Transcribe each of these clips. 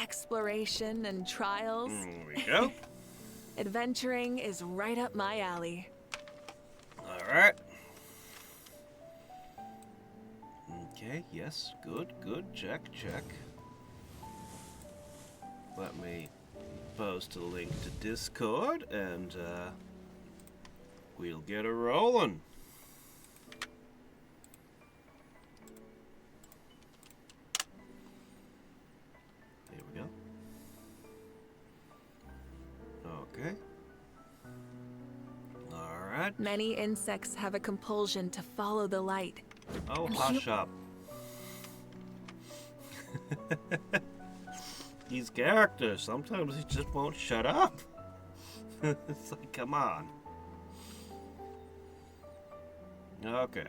exploration and trials. There we go. Adventuring is right up my alley. Alright. Okay, yes, good, check. Let me post a link to Discord and we'll get her rolling. There we go. Okay. Alright. Many insects have a compulsion to follow the light. Oh, hush up. These characters, sometimes he just won't shut up. It's like, come on. Okay.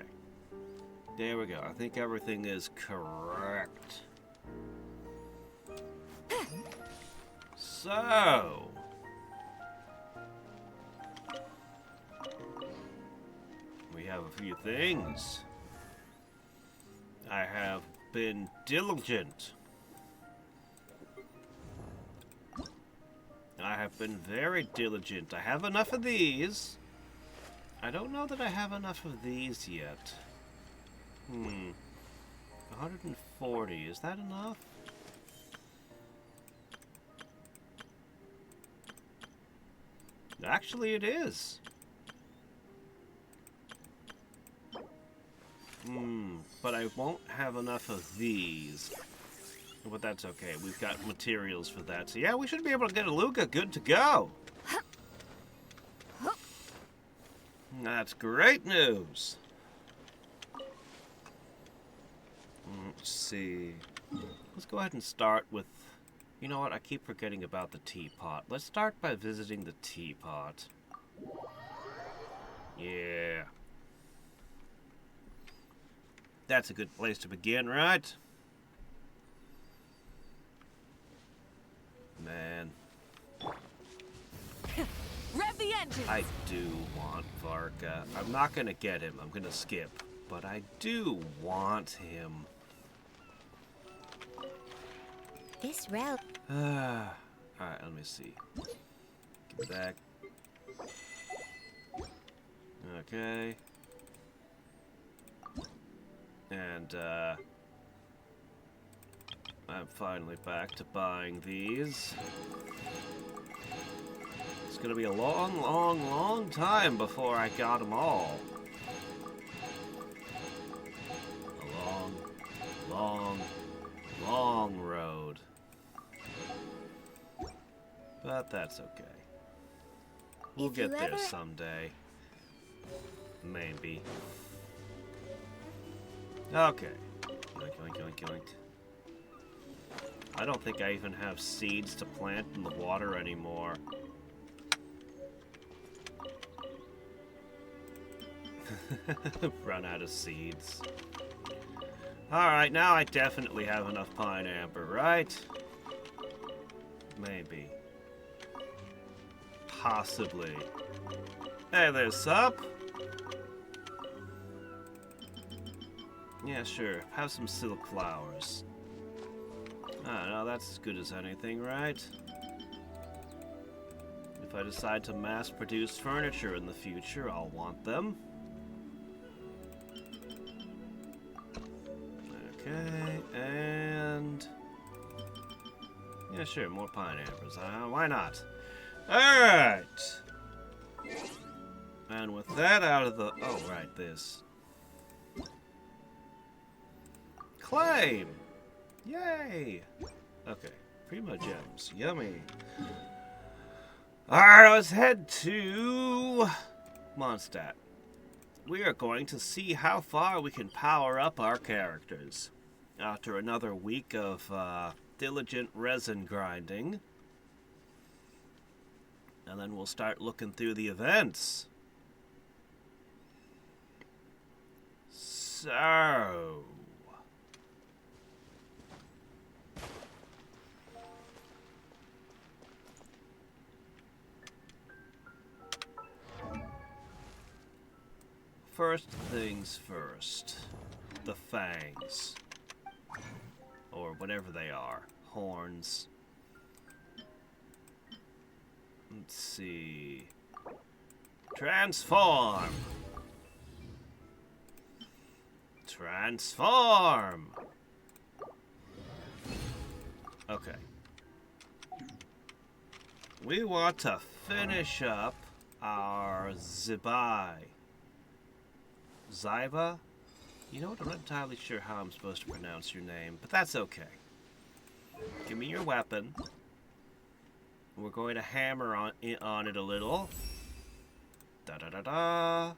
There we go. I think everything is correct. So... we have a few things. I have been diligent. I have been very diligent. I have enough of these. I don't know that I have enough of these yet. 140. Is that enough? Actually, it is. But I won't have enough of these. But that's okay. We've got materials for that. So yeah, we should be able to get a Luca good to go. That's great news. Let's see. Let's go ahead and start with... You know what? I keep forgetting about the teapot. Let's start by visiting the teapot. Yeah. That's a good place to begin, right? Man. Rev the engine! I do want Varka. I'm not gonna get him. I'm gonna skip. But I do want him. This route. Alright, let me see. Get back. Okay. And, I'm finally back to buying these. It's gonna be a long time before I got them all. A long road. But that's okay. We'll get there someday. Maybe. Okay. Yoink. I don't think I even have seeds to plant in the water anymore. Run out of seeds. Alright, now I definitely have enough pine amber, right? Maybe. Possibly. Hey there, sup? Yeah, sure. Have some silk flowers. I don't know, that's as good as anything, right? If I decide to mass-produce furniture in the future, I'll want them. Okay, and... yeah, sure, more pine ambers. Why not? Alright! And with that out of the... oh, right, this. Claim! Yay! Okay, Primo Gems. Yummy. Alright, let's head to... Mondstadt. We are going to see how far we can power up our characters. After another week of diligent resin grinding. And then we'll start looking through the events. So... first things first. The fangs. Or whatever they are. Horns. Let's see. Transform! Transform! Okay. We want to finish up our Zibai. Zyba? You know what? I'm not entirely sure how I'm supposed to pronounce your name, but that's okay. Give me your weapon. We're going to hammer on it a little. Da-da-da-da.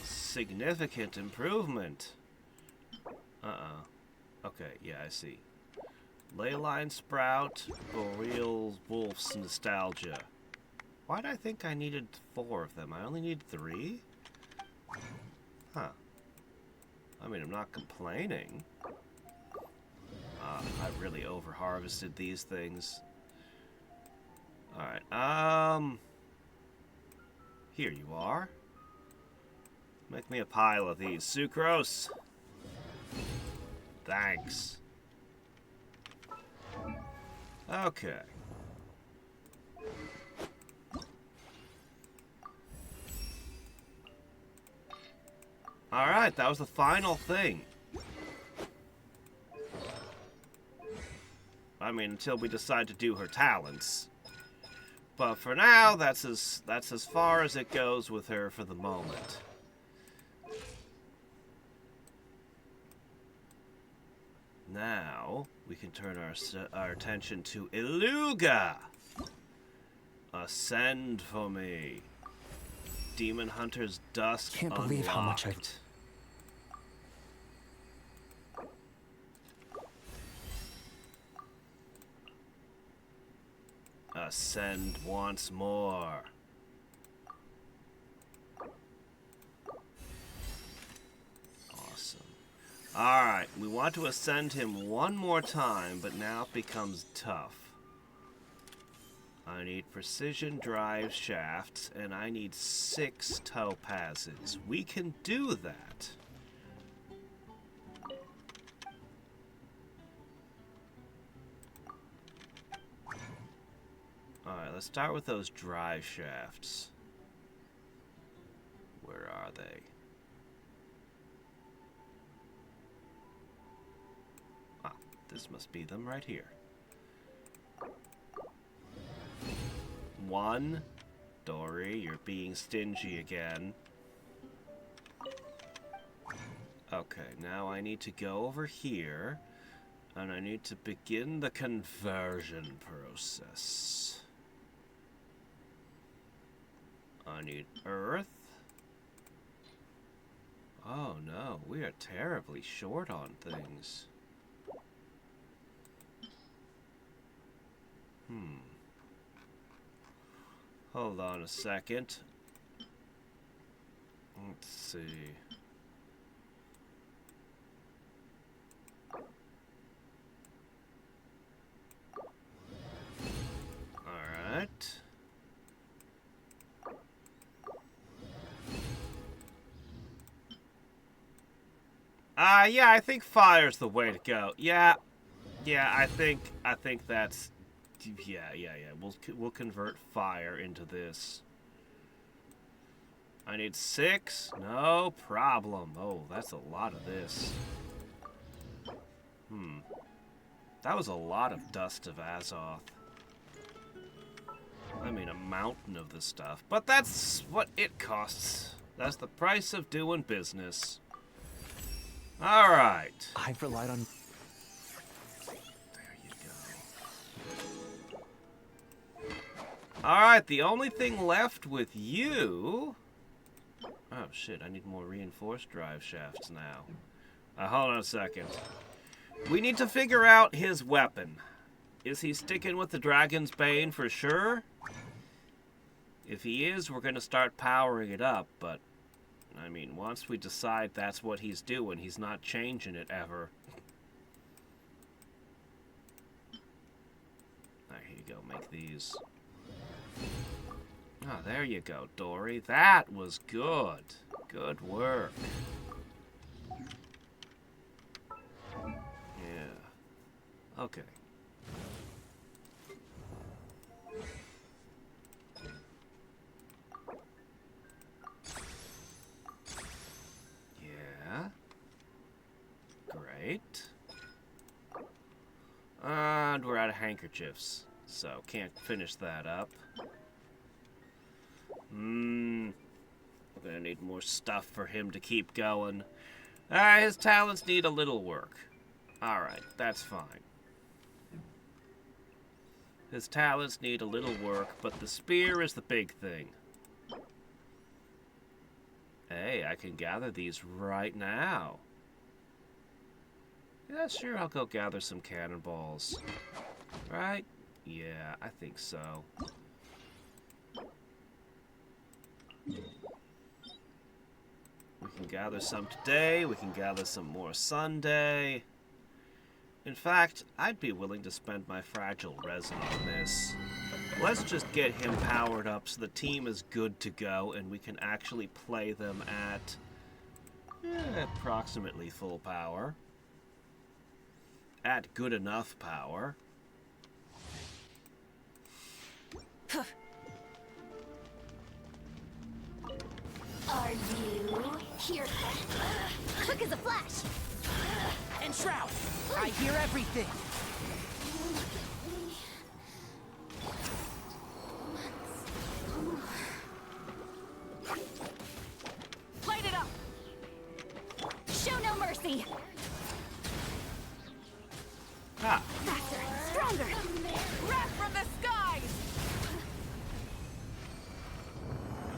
Significant improvement. Okay, yeah, I see. Leyline Sprout, Boreal Wolf's Nostalgia. Why'd I think I needed 4 of them? I only need 3? Huh. I mean, I'm not complaining. I really over-harvested these things. Alright, here you are. Make me a pile of these. Sucrose! Thanks. Okay. Alright, that was the final thing. I mean, until we decide to do her talents. But for now, that's as far as it goes with her for the moment. Now, we can turn our attention to Iluga. Ascend for me. Demon Hunter's Dusk Can't believe how much I've... unlocked. Ascend once more. Awesome. Alright, we want to ascend him one more time, but now it becomes tough. I need precision drive shafts, and I need 6 topazes. We can do that. Alright, let's start with those drive shafts. Where are they? Ah, this must be them right here. 1. Dory, you're being stingy again. Okay, now I need to go over here, and I need to begin the conversion process. I need earth. Oh no, we are terribly short on things. Hold on a second. Let's see. Alright. Yeah, I think fire's the way to go. Yeah, I think that's... Yeah. We'll convert fire into this. I need 6. No problem. Oh, that's a lot of this. That was a lot of Dust of Azoth. I mean, a mountain of this stuff. But that's what it costs. That's the price of doing business. Alright. I've relied on... There you go. Alright, the only thing left with you... Oh shit, I need more reinforced drive shafts now. Hold on a second. We need to figure out his weapon. Is he sticking with the Dragon's Bane for sure? If he is, we're going to start powering it up, but... I mean, once we decide that's what he's doing, he's not changing it ever. Here you go, make these. Oh, there you go, Dory. That was good. Good work. Yeah. Okay. And we're out of handkerchiefs, so can't finish that up. We're gonna need more stuff for him to keep going. His talents need a little work. Alright, that's fine. His talents need a little work, but the spear is the big thing. Hey, I can gather these right now. Yeah, sure, I'll go gather some cannonballs. Right? Yeah, I think so. We can gather some today, we can gather some more Sunday. In fact, I'd be willing to spend my fragile resin on this. Let's just get him powered up so the team is good to go and we can actually play them at approximately full power. At good enough power. Are you here? Quick as a flash. And Shroud, I hear everything. Light it up. Show no mercy. Ah, Faster, stronger. Wrath from the skies!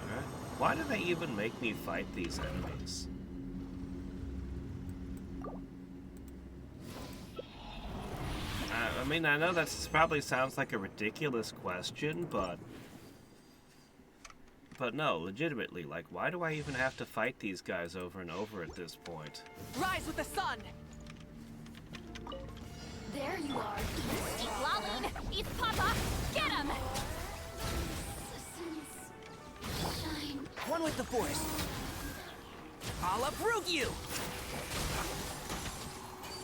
alright. Why do they even make me fight these enemies? I mean, I know that probably sounds like a ridiculous question, but no, legitimately, like, why do I even have to fight these guys over and over at this point? Rise with the sun! There you are. Eat Laline. Eat Papa. Get him. One with the Force. I'll uproot you.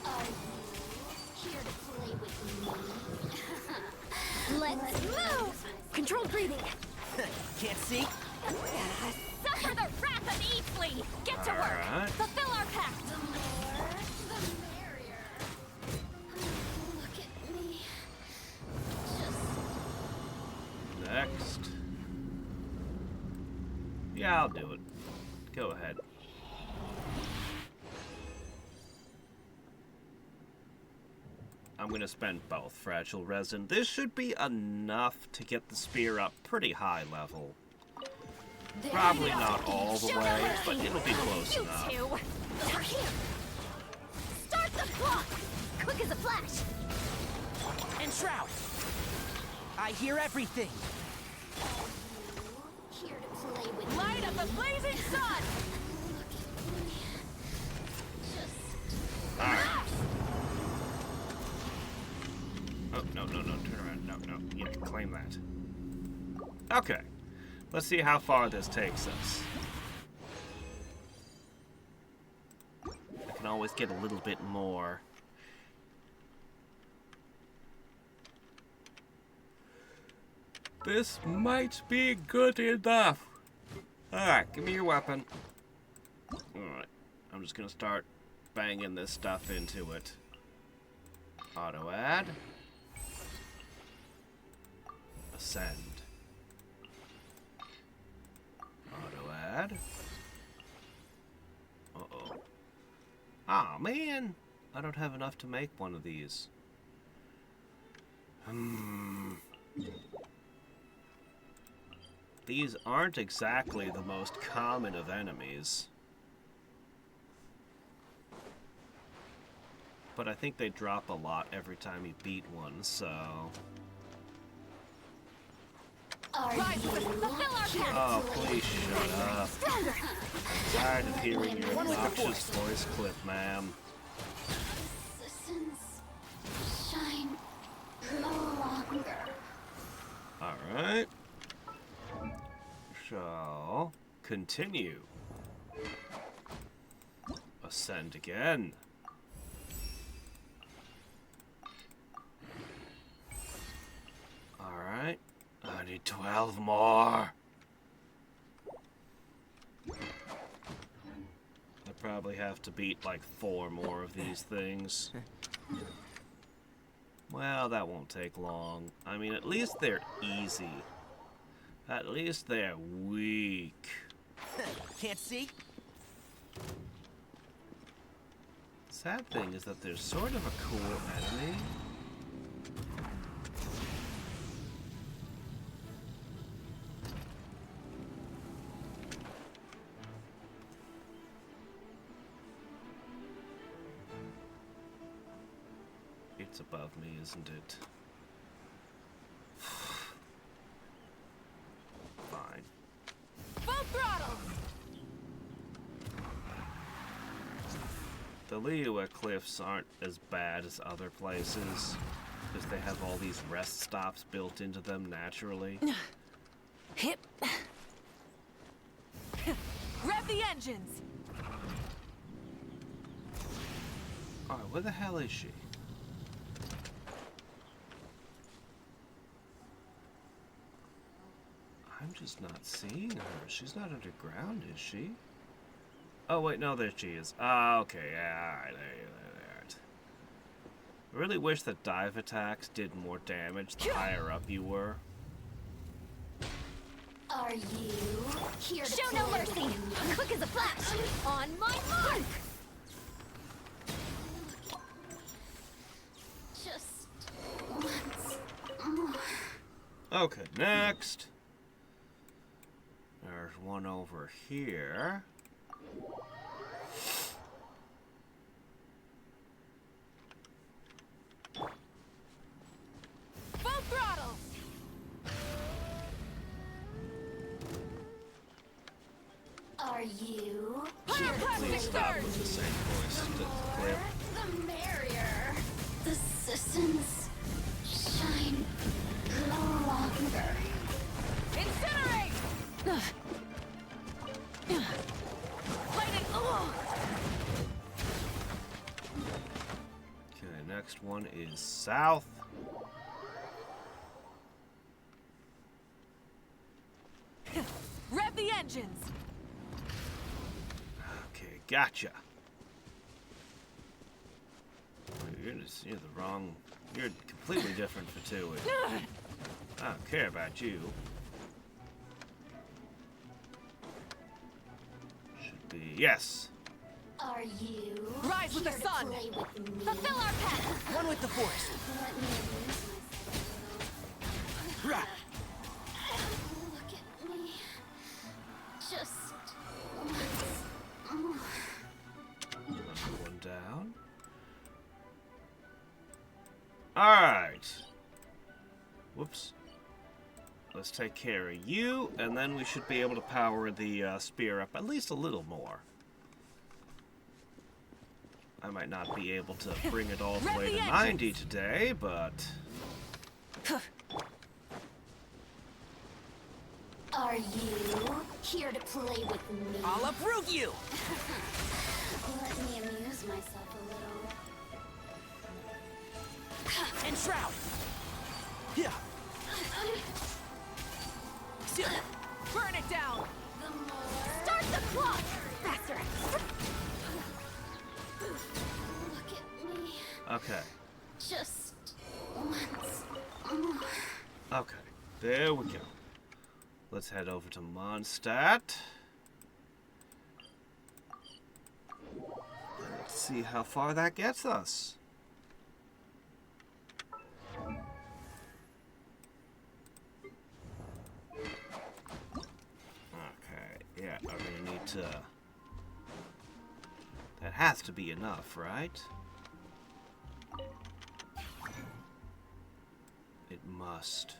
Are you here to play with me? Let's move. Controlled breathing. Can't see? Suffer the wrath of Eatsley. Get to work. Alright. Fulfill our pact. The more, the merrier. Look at me. Just Next. Yeah, I'll do it. Go ahead. I'm gonna spend both fragile resin. This should be enough to get the spear up pretty high level. Probably not all the way, but it'll be close you enough. two. They're here. Start the clock. Quick as a flash. And Shroud, I hear everything. Here to play with Light up the blazing sun! Alright. Oh, no, turn around. No, yeah, claim that. Okay. Let's see how far this takes us. I can always get a little bit more. This might be good enough. Alright, give me your weapon. Alright, I'm just gonna start banging this stuff into it. Auto add. Ascend. Auto add. Uh-oh. Aw, man! I don't have enough to make one of these. These aren't exactly the most common of enemies. But I think they drop a lot every time you beat one, so... Rise with the fulfill our pact. Oh, please shut up. Stronger. I'm tired of hearing your One with the obnoxious voice clip, ma'am. Citizens shine no longer. Alright. Shall continue. Ascend again. Alright. I need 12 more. I probably have to beat like 4 more of these things. Well, that won't take long. I mean, at least they're easy. At least they're weak. Can't see? Sad thing is that there's sort of a cool enemy. It's above me, isn't it? Fine. Full throttle! The Liyue cliffs aren't as bad as other places, because they have all these rest stops built into them naturally. Hip. Rev the engines! Alright, where the hell is she? I'm just not seeing her. She's not underground, is she? Oh, wait, no, there she is. Ah, okay, yeah, alright, there. I really wish that dive attacks did more damage the higher up you were. Are you here to Show play no with mercy! me? Quick as a flash! On my mark! Just once more. Okay, next. There's one over here. Full throttle! Are you Fire here to plastic play Please stop surge! with the same voice. Clip. The merrier. The systems shine longer. Incinerate! Lightning! Oh! Okay, next one is south. Rev the engines! Okay, gotcha. You're the wrong. You're completely different for two. I don't care about you. Should be yes. Are you Rise with the here sun. to play with me? Fulfill our path! One with the force. Let me amuse myself Rah. a little. Look at me. Just once more. Another one down. Alright. Whoops. Let's take care of you, and then we should be able to power the spear up at least a little more. I might not be able to bring it all the Rev way the to engines. 90 today, but Are you here to play with me? I'll uproot you! Let me amuse myself a little. And shroud! Yeah. Still. Burn it down! The more. Start the clock! Faster! Look at me. okay. Just once more. Okay, there we go. Let's head over to Mondstadt. And let's see how far that gets us. Okay, yeah, I'm gonna need to... That has to be enough, right? It must.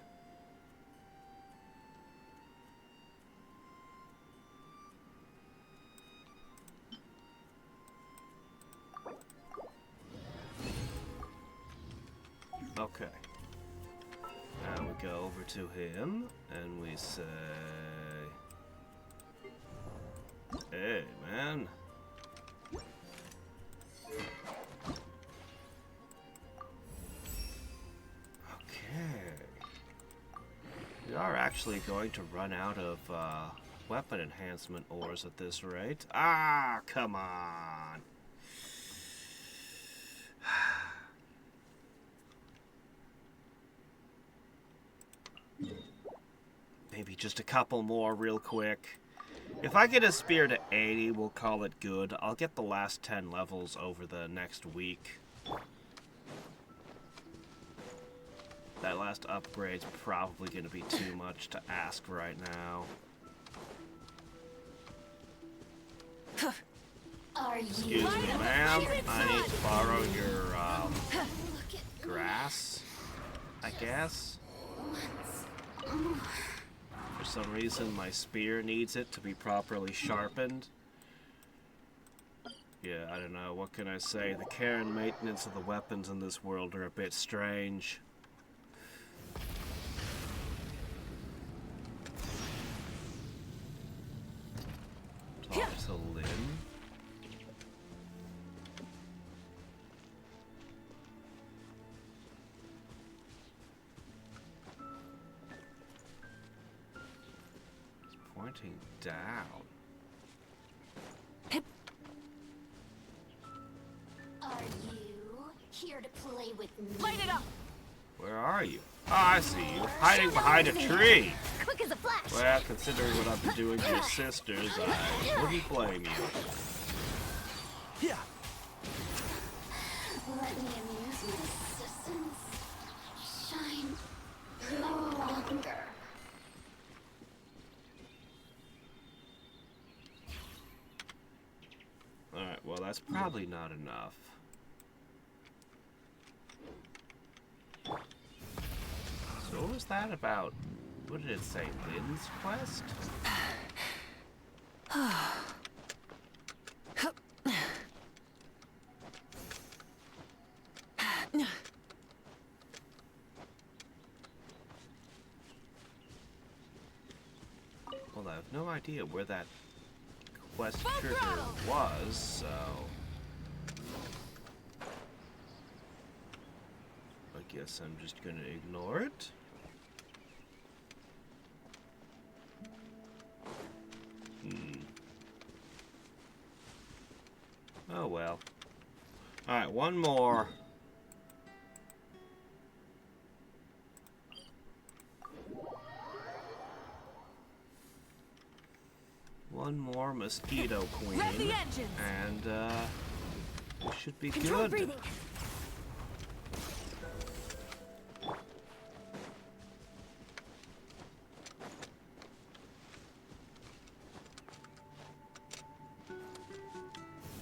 Okay. Now we go over to him and we say, "Hey, man." Okay. We are actually going to run out of weapon enhancement ores at this rate. Ah, come on. just a couple more real quick. If I get a spear to 80, we'll call it good. I'll get the last 10 levels over the next week. That last upgrade's probably going to be too much to ask right now. Are you? Excuse me, ma'am. I need to borrow your, grass, I guess. For some reason, my spear needs it to be properly sharpened. Yeah, I don't know. What can I say? The care and maintenance of the weapons in this world are a bit strange. Talk to Lynn. It's pointing down. Are you here to play with me? Light it up! Where are you? Oh, I see you. Hiding behind a tree. Quick as a flash! Well, considering what I've been doing to your sisters, I wouldn't blame you. Yeah. Let me amuse my assistants. Shine no longer. Alright, well, that's probably not enough. So what was that about? What did it say? Lynn's quest? Well, I have no idea where that quest trigger was, so... I guess I'm just gonna ignore it. Oh well. Alright, one more. One more mosquito queen. Rev the engines. And we should be Control good. breathing!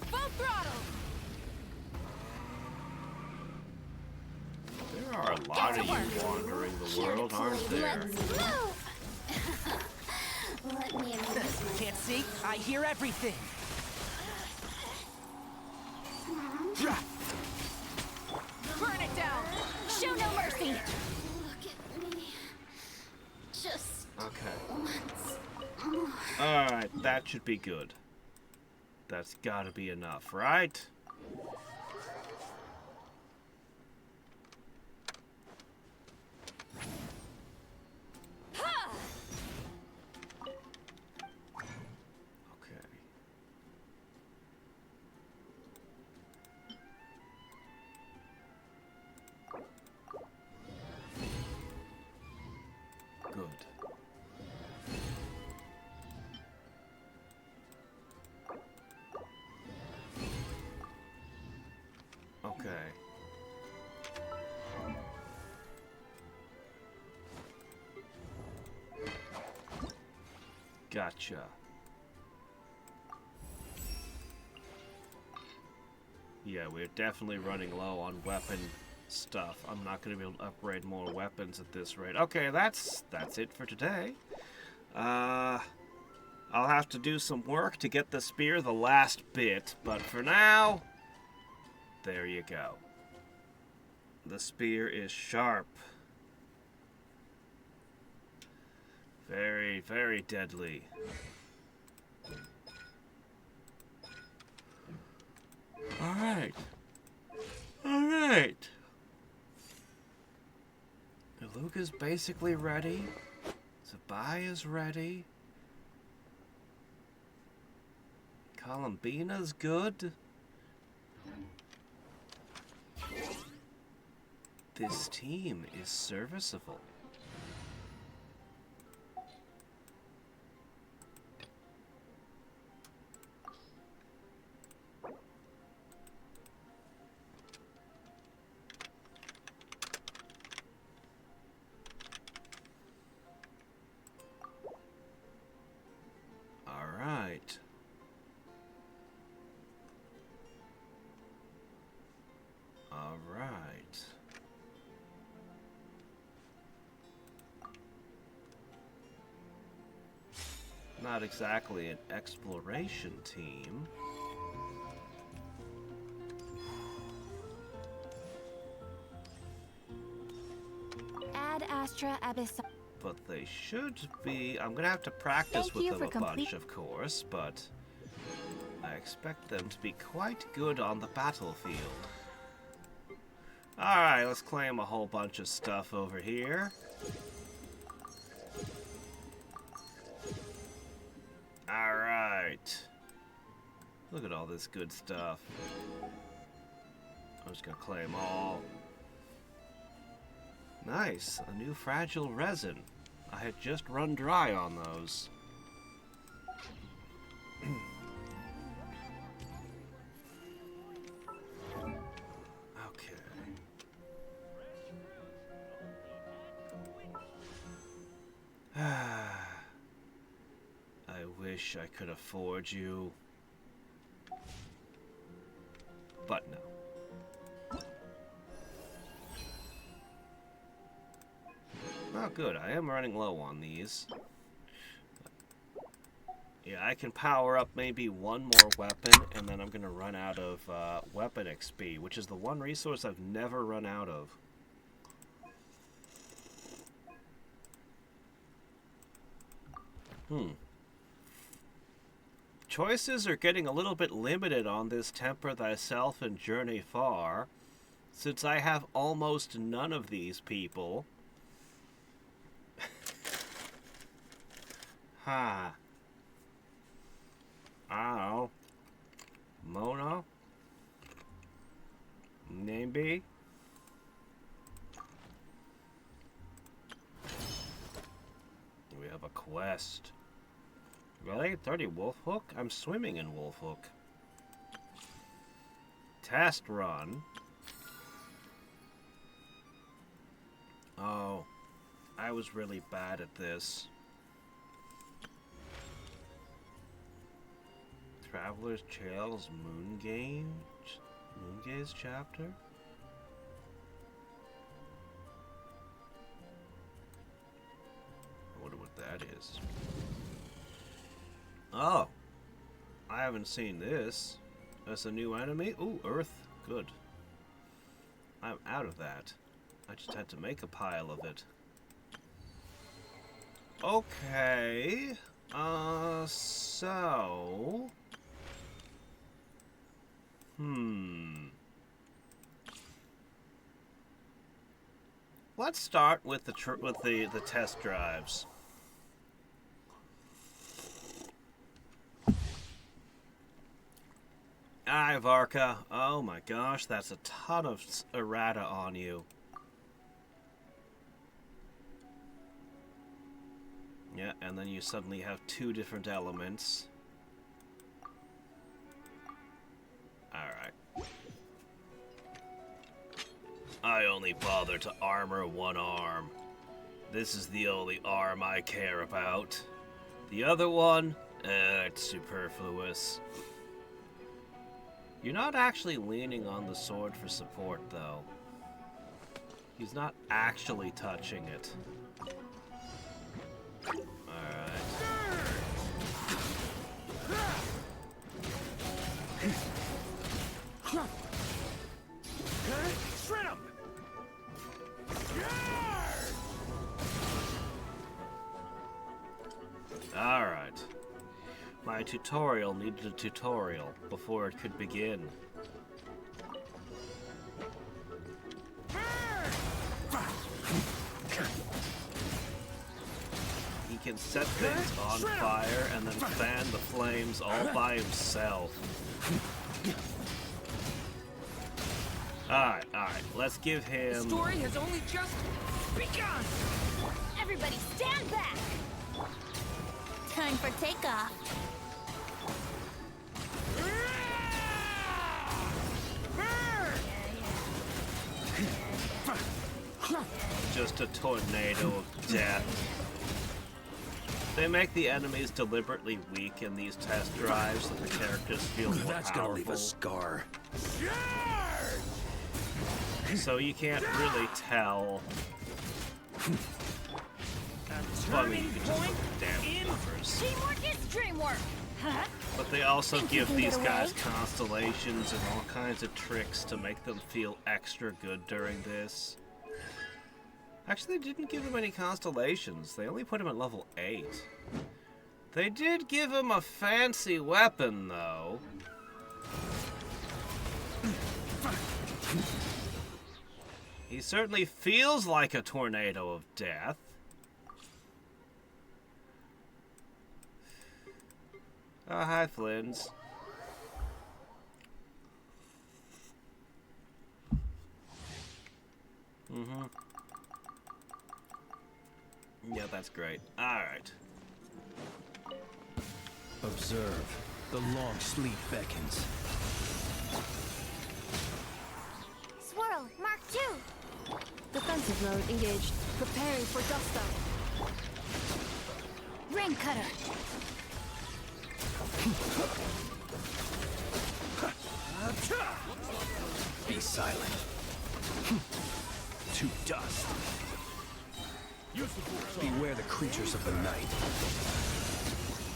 Full throttle! There are a lot of you wandering the world, aren't there? Let's move. Let me amuse myself. Can't see? I hear everything. Burn it down! Show no mercy. Look at me. Just Okay. once. Alright, that should be good. That's gotta be enough, right? Okay. Good. Okay. Gotcha. Yeah, we're definitely running low on weapon stuff. I'm not going to be able to upgrade more weapons at this rate. Okay, that's it for today. I'll have to do some work to get the spear the last bit, but for now, there you go. The spear is sharp. Very, very deadly. Alright. Alright. Luca's basically ready. Zabaya's ready. Columbina's good. This team is serviceable. not exactly an exploration team. Ad Astra Abyss. But they should be. I'm gonna have to practice Thank with you them for a bunch, complete- of course, but I expect them to be quite good on the battlefield. Alright, let's claim a whole bunch of stuff over here. Alright. Look at all this good stuff. I'm just gonna claim all. Nice, a new fragile resin. I had just run dry on those. Okay. I wish I could afford you. But no. Oh, good. I am running low on these. Yeah, I can power up maybe one more weapon, and then I'm going to run out of weapon XP, which is the one resource I've never run out of. Choices are getting a little bit limited on this Temper Thyself and Journey Far, since I have almost none of these people. I don't know. Mona? Nameby? We have a quest. Really? 30 Wolf Hook? I'm swimming in Wolf Hook. Test run. Oh, I was really bad at this. Traveler's Trails Moongaze chapter? I wonder what that is. Oh, I haven't seen this. That's a new enemy? Ooh, Earth. Good. I'm out of that. I just had to make a pile of it. Okay. So... Let's start with the test drives. Alright, Varka. Oh my gosh, that's a ton of errata on you. Yeah, and then you suddenly have two different elements. Alright. I only bother to armor one arm. This is the only arm I care about. The other one, it's superfluous. You're not actually leaning on the sword for support, though. He's not actually touching it. Alright. Shred him! Alright. My tutorial needed a tutorial before it could begin. He can set things on fire and then fan the flames all by himself. Alright, let's give him... The story has only just begun! Everybody stand back! Time for takeoff. Just a tornado of death. They make the enemies deliberately weak in these test drives so the characters feel more That's powerful. gonna leave a scar. So you can't really tell It's funny, you can just look at the damage numbers. Teamwork is dreamwork. Huh? But they also Think you give can these get guys away? constellations and all kinds of tricks to make them feel extra good during this. Actually, they didn't give him any constellations. They only put him at level 8. They did give him a fancy weapon, though. He certainly feels like a tornado of death. Oh, hi, Flynn's. Mm-hmm. Yeah, that's great. Alright. Observe. The long sleep beckons. Swirl, Mark 2. Defensive mode engaged. Preparing for gusto. Ring cutter. Be silent. To dust. Beware the creatures of the night.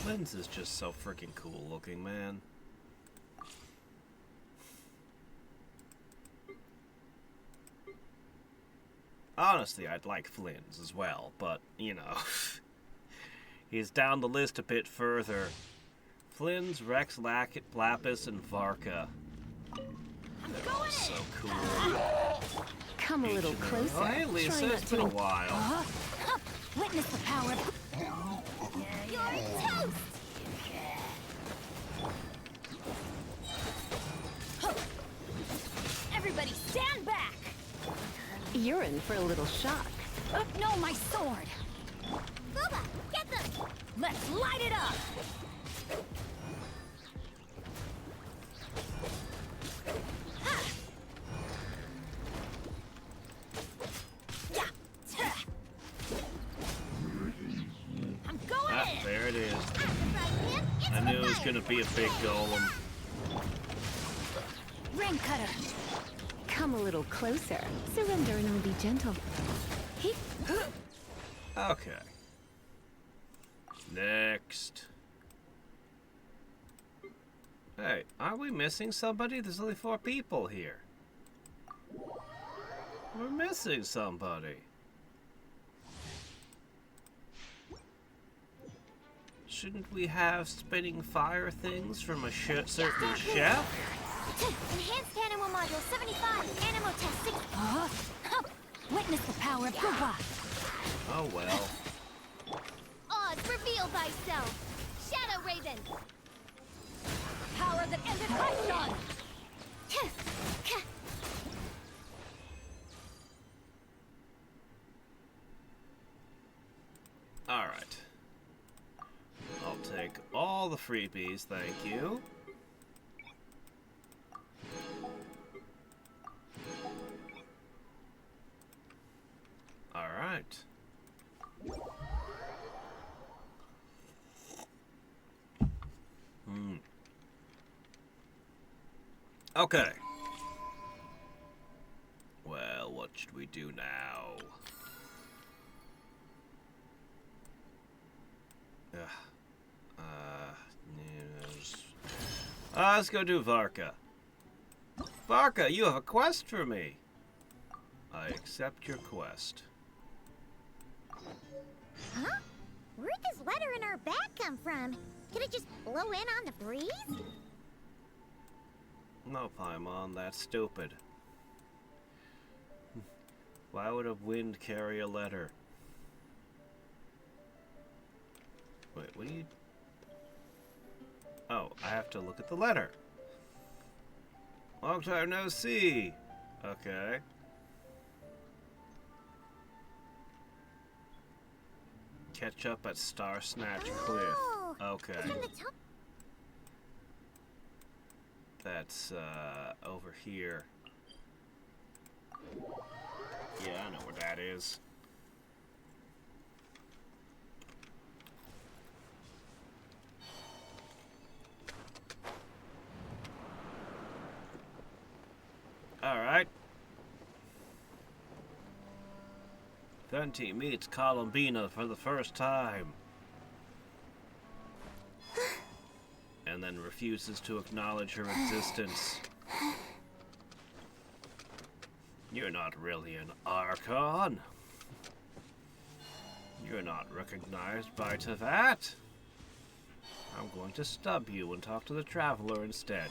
Lens is just so freaking cool looking, man. Honestly, I'd like Flynn's as well, but, you know, he's down the list a bit further. Flynn's, Rex, Lapis, and Varka. They're all so cool. Come a little closer. Oh, hey, Lisa, Try not it's been a to while. Witness the power of... You're toast! Everybody stand back! You're in for a little shock. No, my sword! Booba, get them! Let's light it up! Ha! Yeah! Ta! I'm going Ah, in! there it is. Right, it's I knew it was fire. gonna be a big golem. Ring cutter! Come a little closer. Surrender and I'll be gentle. He Okay. Next. Hey, aren't we missing somebody? There's only 4 people here. We're missing somebody. Shouldn't we have spinning fire things from a certain chef? Enhanced animal module 75, animal test 6. Witness the power of Koopa. Oh well. Oz, reveal thyself. Shadow Raven. Power that ended Python. Alright. I'll take all the freebies, thank you. Alright. Okay. Well, what should we do now? Yes. Let's go do Varka. Varka, you have a quest for me. I accept your quest. Huh? Where'd this letter in our bag come from? Could it just blow in on the breeze? No, Paimon, that's stupid. Why would a wind carry a letter? Wait, what do you... Oh, I have to look at the letter. Long time no see. Okay. Catch up at Star Snatch Cliff. Oh, Okay. it's from the top. That's, over here. Yeah, I know where that is. Alright. Venti meets Columbina for the first time. And then refuses to acknowledge her existence. You're not really an Archon. You're not recognized by Tevat. I'm going to stub you and talk to the Traveler instead.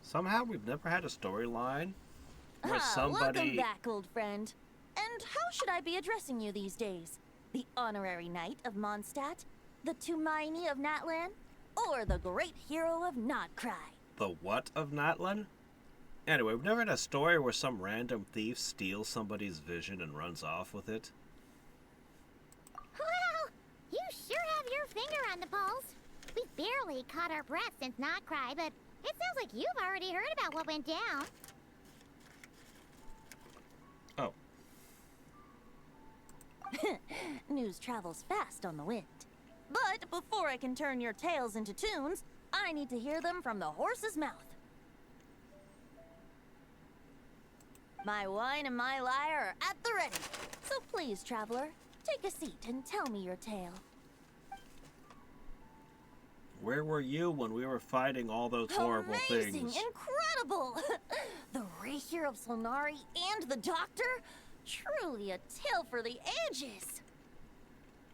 Somehow we've never had a storyline where somebody... Welcome back, old friend. And how should I be addressing you these days? The honorary knight of Mondstadt? The Tumaini of Natlan? Or the great hero of Notcry? The what of Natlan? Anyway, we've never had a story where some random thief steals somebody's vision and runs off with it. Well, you sure have your finger on the pulse. We barely caught our breath since Notcry, but it sounds like you've already heard about what went down. Oh. News travels fast on the wind. But before I can turn your tales into tunes, I need to hear them from the horse's mouth. My wine and my lyre are at the ready. So please, traveler, take a seat and tell me your tale. Where were you when we were fighting all those horrible Amazing! things? Incredible! The Rahier of Solnari and the Doctor? Truly a tale for the ages!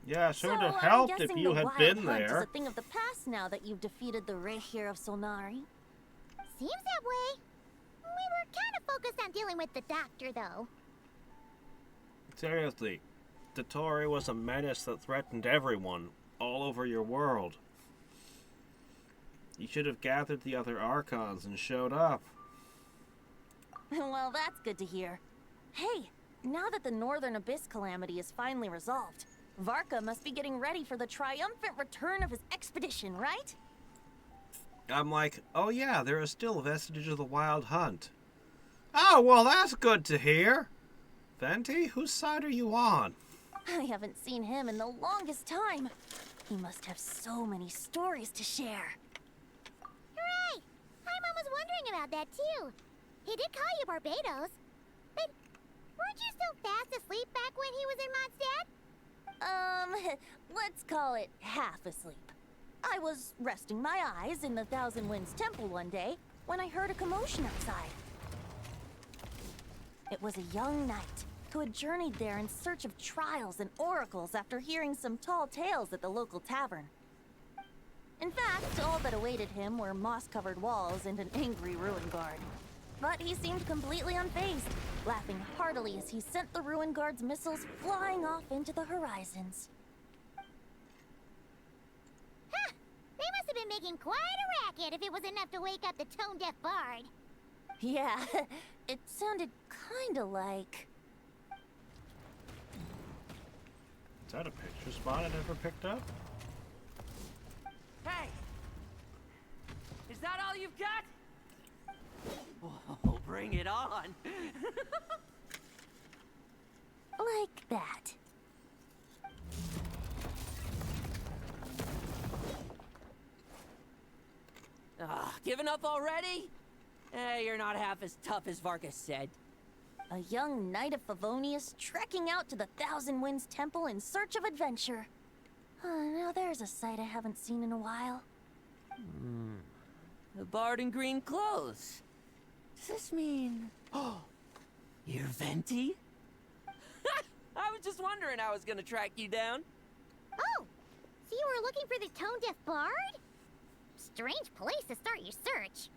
Yeah, sure would So, have I'm helped if guessing you the had Wild been Hunt there. is a thing of the past now that you've defeated the Rahier of Solnari. Seems that way. We were kind of focused on dealing with the Doctor, though. Seriously, the Tory was a menace that threatened everyone, all over your world. You should have gathered the other Archons and showed up. Well, that's good to hear. Hey, now that the Northern Abyss calamity is finally resolved, Varka must be getting ready for the triumphant return of his expedition, right? I'm like, oh yeah, there are still vestiges of the Wild Hunt. Oh, well, that's good to hear. Venti, whose side are you on? I haven't seen him in the longest time. He must have so many stories to share. Hooray! Paimon was wondering about that, too. He did call you Barbados. But weren't you still fast asleep back when he was in Mondstadt? Let's call it half asleep. I was resting my eyes in the Thousand Winds Temple one day when I heard a commotion outside. It was a young knight who had journeyed there in search of trials and oracles after hearing some tall tales at the local tavern. In fact, all that awaited him were moss-covered walls and an angry ruin guard. But he seemed completely unfazed, laughing heartily as he sent the ruin guard's missiles flying off into the horizons. Huh! They must have been making quite a racket if it was enough to wake up the tone-deaf bard. Yeah, it sounded kinda like... Is that a picture spot I never picked up? Hey! Is that all you've got? Oh, bring it on! like that. Giving up already? You're not half as tough as Varka said. A young knight of Favonius trekking out to the Thousand Winds Temple in search of adventure. Now there's a sight I haven't seen in a while. The bard in green clothes. Does this mean... Oh, you're Venti? I was just wondering how I was gonna track you down. Oh! So you were looking for the tone-deaf bard? Strange place to start your search.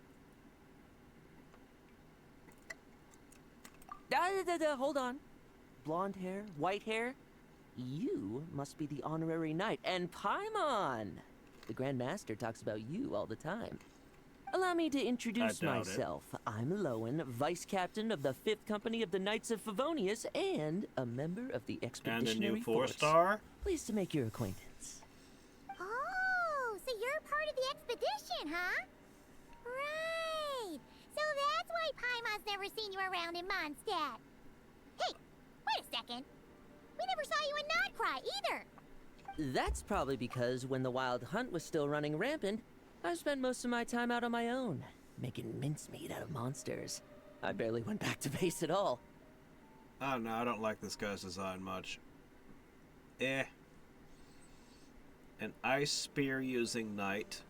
Hold on. Blonde hair, white hair. You must be the honorary knight. And Paimon! The Grand Master talks about you all the time. Allow me to introduce myself. I'm Lowen, Vice Captain of the 5th Company of the Knights of Favonius and a member of the And a Expeditionary new Force. 4-star? Pleased to make your acquaintance. Oh, so you're part of the expedition, huh? Right. So that's why Paimon's never never seen you around in Mondstadt. Hey, wait a second. We never saw you in Nodcry either. That's probably because when the wild hunt was still running rampant, I spent most of my time out on my own, making mincemeat out of monsters. I barely went back to base at all. Oh no, I don't like this guy's design much. Eh. An ice spear using knight.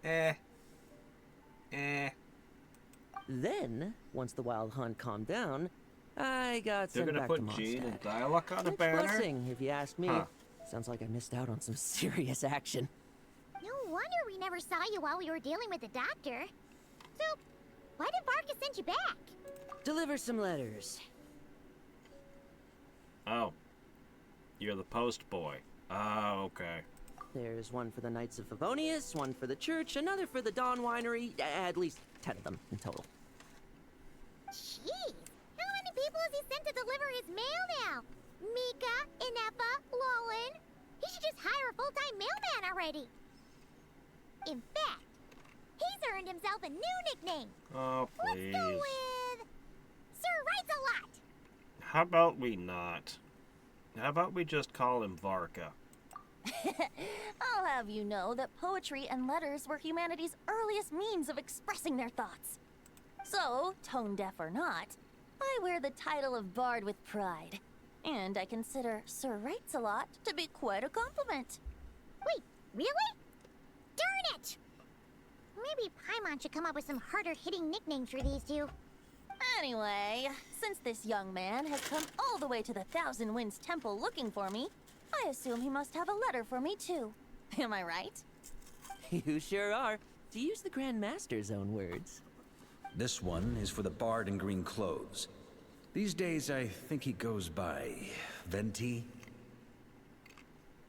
Eh. Eh. Then, once the wild hunt calmed down, I got They're sent gonna back put to Jean and Mondstadt. Dialog on a Mixed banner? blessing, if you ask me. Huh. Sounds like I missed out on some serious action. No wonder we never saw you while we were dealing with the doctor. So, why did Varka send you back? Deliver some letters. Oh. You're the post boy. Oh, okay. There's one for the Knights of Favonius, one for the church, another for the Dawn Winery, at least 10 of them in total. Jeez, how many people has he sent to deliver his mail now? Mika, Inefa, Lolan. He should just hire a full-time mailman already. In fact, he's earned himself a new nickname. Oh, please. Let's go with Sir Writes-A-Lot. How about we not? How about we just call him Varka? I'll have you know that poetry and letters were humanity's earliest means of expressing their thoughts. So, tone deaf or not, I wear the title of Bard with pride. And I consider Sir Writes-A-Lot to be quite a compliment. Wait, really? Darn it! Maybe Paimon should come up with some harder-hitting nicknames for these two. Anyway, since this young man has come all the way to the Thousand Winds Temple looking for me, I assume he must have a letter for me too. Am I right? You sure are, to use the Grand Master's own words. This one is for the bard in green clothes. These days, I think he goes by Venti.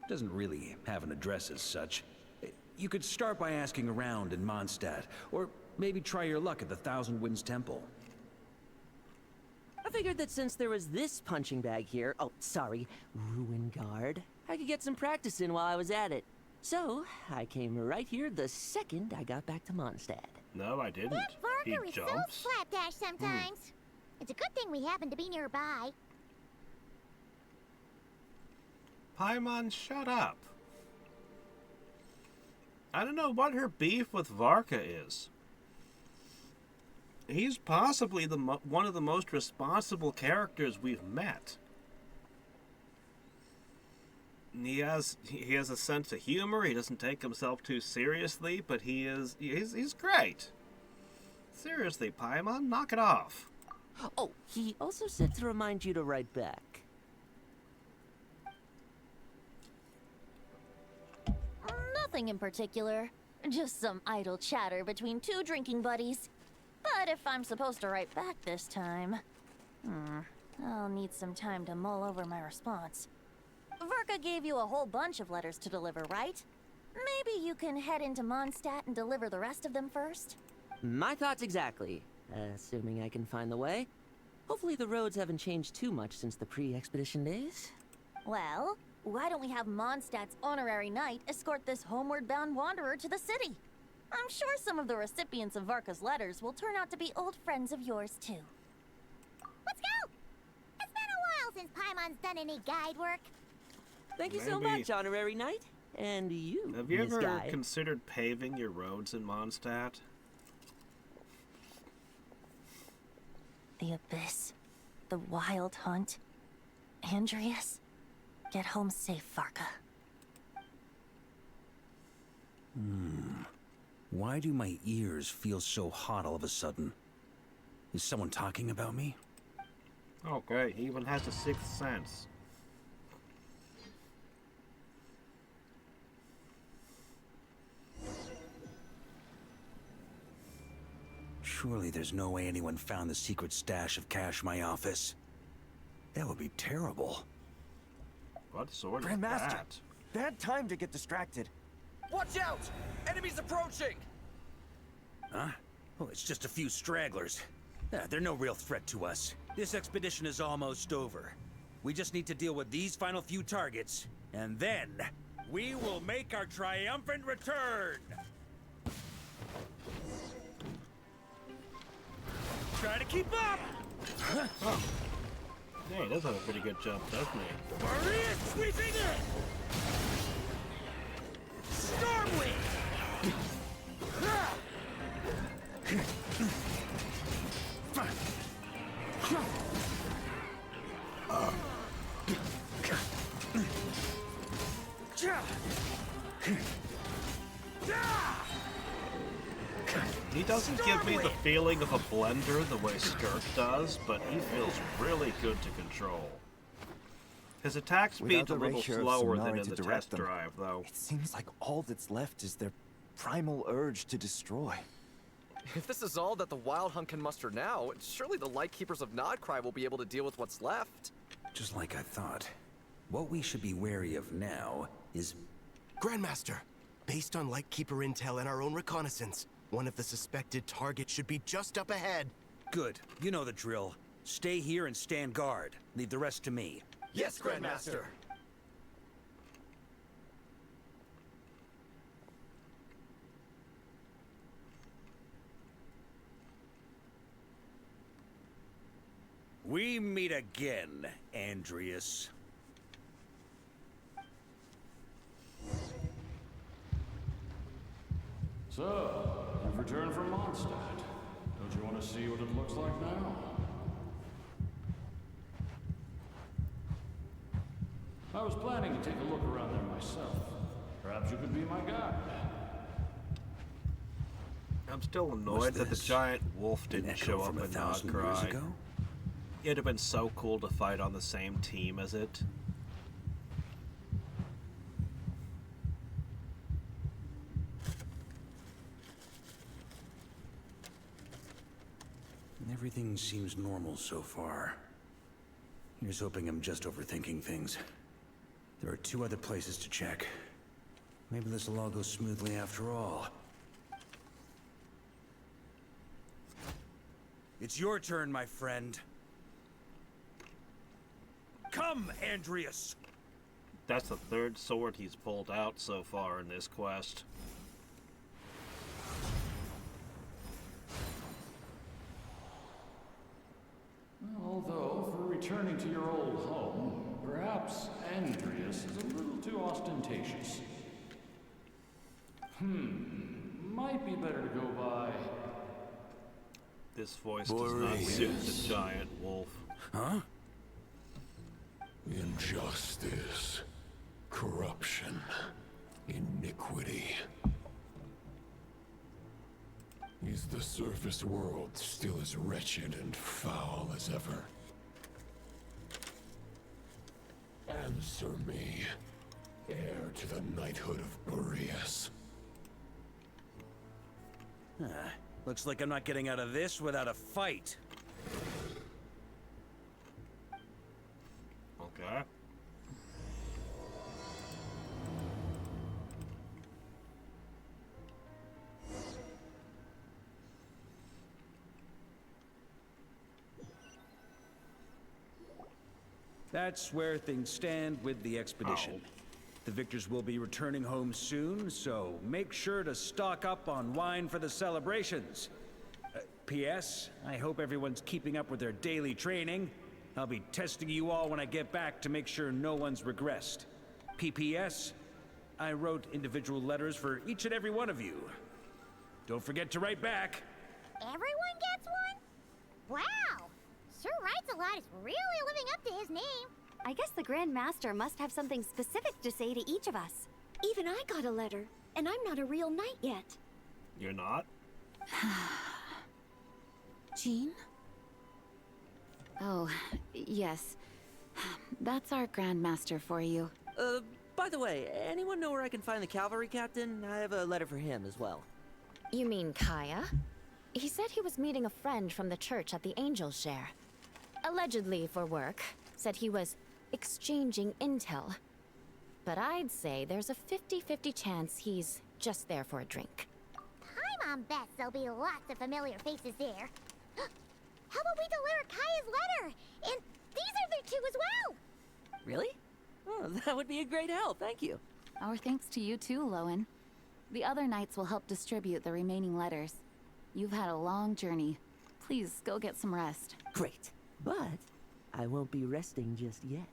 Doesn't really have an address as such. You could start by asking around in Mondstadt, or maybe try your luck at the Thousand Winds Temple. I figured that since there was this punching bag here, Ruin Guard, I could get some practice in while I was at it. So, I came right here the second I got back to Mondstadt. No, I didn't. That He Varka is so jumps. slapdash sometimes. It's a good thing we happen to be nearby. Paimon, shut up. I don't know what her beef with Varka is. He's possibly one of the most responsible characters we've met. He has a sense of humor. He doesn't take himself too seriously, but he's great. Seriously, Paimon, knock it off. Oh, he also said to remind you to write back. Nothing in particular. Just some idle chatter between two drinking buddies. But if I'm supposed to write back this time... I'll need some time to mull over my response. Varka gave you a whole bunch of letters to deliver, right? Maybe you can head into Mondstadt and deliver the rest of them first? My thoughts exactly, assuming I can find the way. Hopefully the roads haven't changed too much since the pre-expedition days. Well, why don't we have Mondstadt's honorary knight escort this homeward-bound wanderer to the city? I'm sure some of the recipients of Varka's letters will turn out to be old friends of yours, too. Let's go! It's been a while since Paimon's done any guide work. Thank you so Maybe- much, honorary knight. And you, Have you Miss ever Guy. considered paving your roads in Mondstadt? The Abyss. The Wild Hunt. Andreas. Get home safe, Varka. Why do my ears feel so hot all of a sudden? Is someone talking about me? Oh, great. He even has a sixth sense. Surely there's no way anyone found the secret stash of cash in my office. That would be terrible. What sort of Grandmaster, that? bad time to get distracted. Watch out! Enemies approaching! Huh? Oh, it's just a few stragglers. They're no real threat to us. This expedition is almost over. We just need to deal with these final few targets, and then we will make our triumphant return! Gotta keep up! Yeah, he does have a pretty good jump, doesn't he? Maria sweeping in! Stormwind! He doesn't give me the feeling of a blender the way Skirk does, but he feels really good to control. His attack speed's a Without the little ratio of slower than Sonari in to the direct test them, drive, though. It seems like all that's left is their primal urge to destroy. If this is all that the Wild Hunt can muster now, surely the Lightkeepers of Nodcry will be able to deal with what's left. Just like I thought. What we should be wary of now is... Grandmaster, based on Lightkeeper intel and our own reconnaissance, one of the suspected targets should be just up ahead. Good. You know the drill. Stay here and stand guard. Leave the rest to me. Yes, Grandmaster! We meet again, Andreas. So, you've returned from Mondstadt. Don't you want to see what it looks like now? I was planning to take a look around there myself. Perhaps you could be my guide. I'm still annoyed What's that the this? giant wolf An didn't echo show up from in 1,000 years Nodcry. ago? It'd have been so cool to fight on the same team as it. Everything seems normal so far. Here's hoping I'm just overthinking things. There are 2 other places to check. Maybe this will all go smoothly after all. It's your turn, my friend. Come, Andreas! That's the 3rd sword he's pulled out so far in this quest. Although, for returning to your old home, perhaps Andreas is a little too ostentatious. Might be better to go by... This voice does not suit the giant wolf. Huh? Injustice, corruption, iniquity. Is the surface world still as wretched and foul as ever? Answer me, heir to the knighthood of Boreas. Looks like I'm not getting out of this without a fight. Okay. That's where things stand with the expedition. The victors will be returning home soon, so make sure to stock up on wine for the celebrations. P.S. I hope everyone's keeping up with their daily training. I'll be testing you all when I get back to make sure no one's regressed. P.P.S. I wrote individual letters for each and every one of you. Don't forget to write back. Everyone gets one? Wow! Sir Writes-A-Lot is really living up to his name. I guess the Grand Master must have something specific to say to each of us. Even I got a letter, and I'm not a real knight yet. You're not? Jean? Oh, yes. That's our Grandmaster for you. By the way, anyone know where I can find the cavalry captain? I have a letter for him as well. You mean Kaya? He said he was meeting a friend from the church at the Angel Share. Allegedly for work. Said he was exchanging intel. But I'd say there's a 50-50 chance he's just there for a drink. Paimon bets there'll be lots of familiar faces there. How about we deliver Kaya's letter? And these other 2 as well! Really? Oh, that would be a great help, thank you. Our thanks to you too, Lowen. The other knights will help distribute the remaining letters. You've had a long journey. Please go get some rest. Great. But I won't be resting just yet.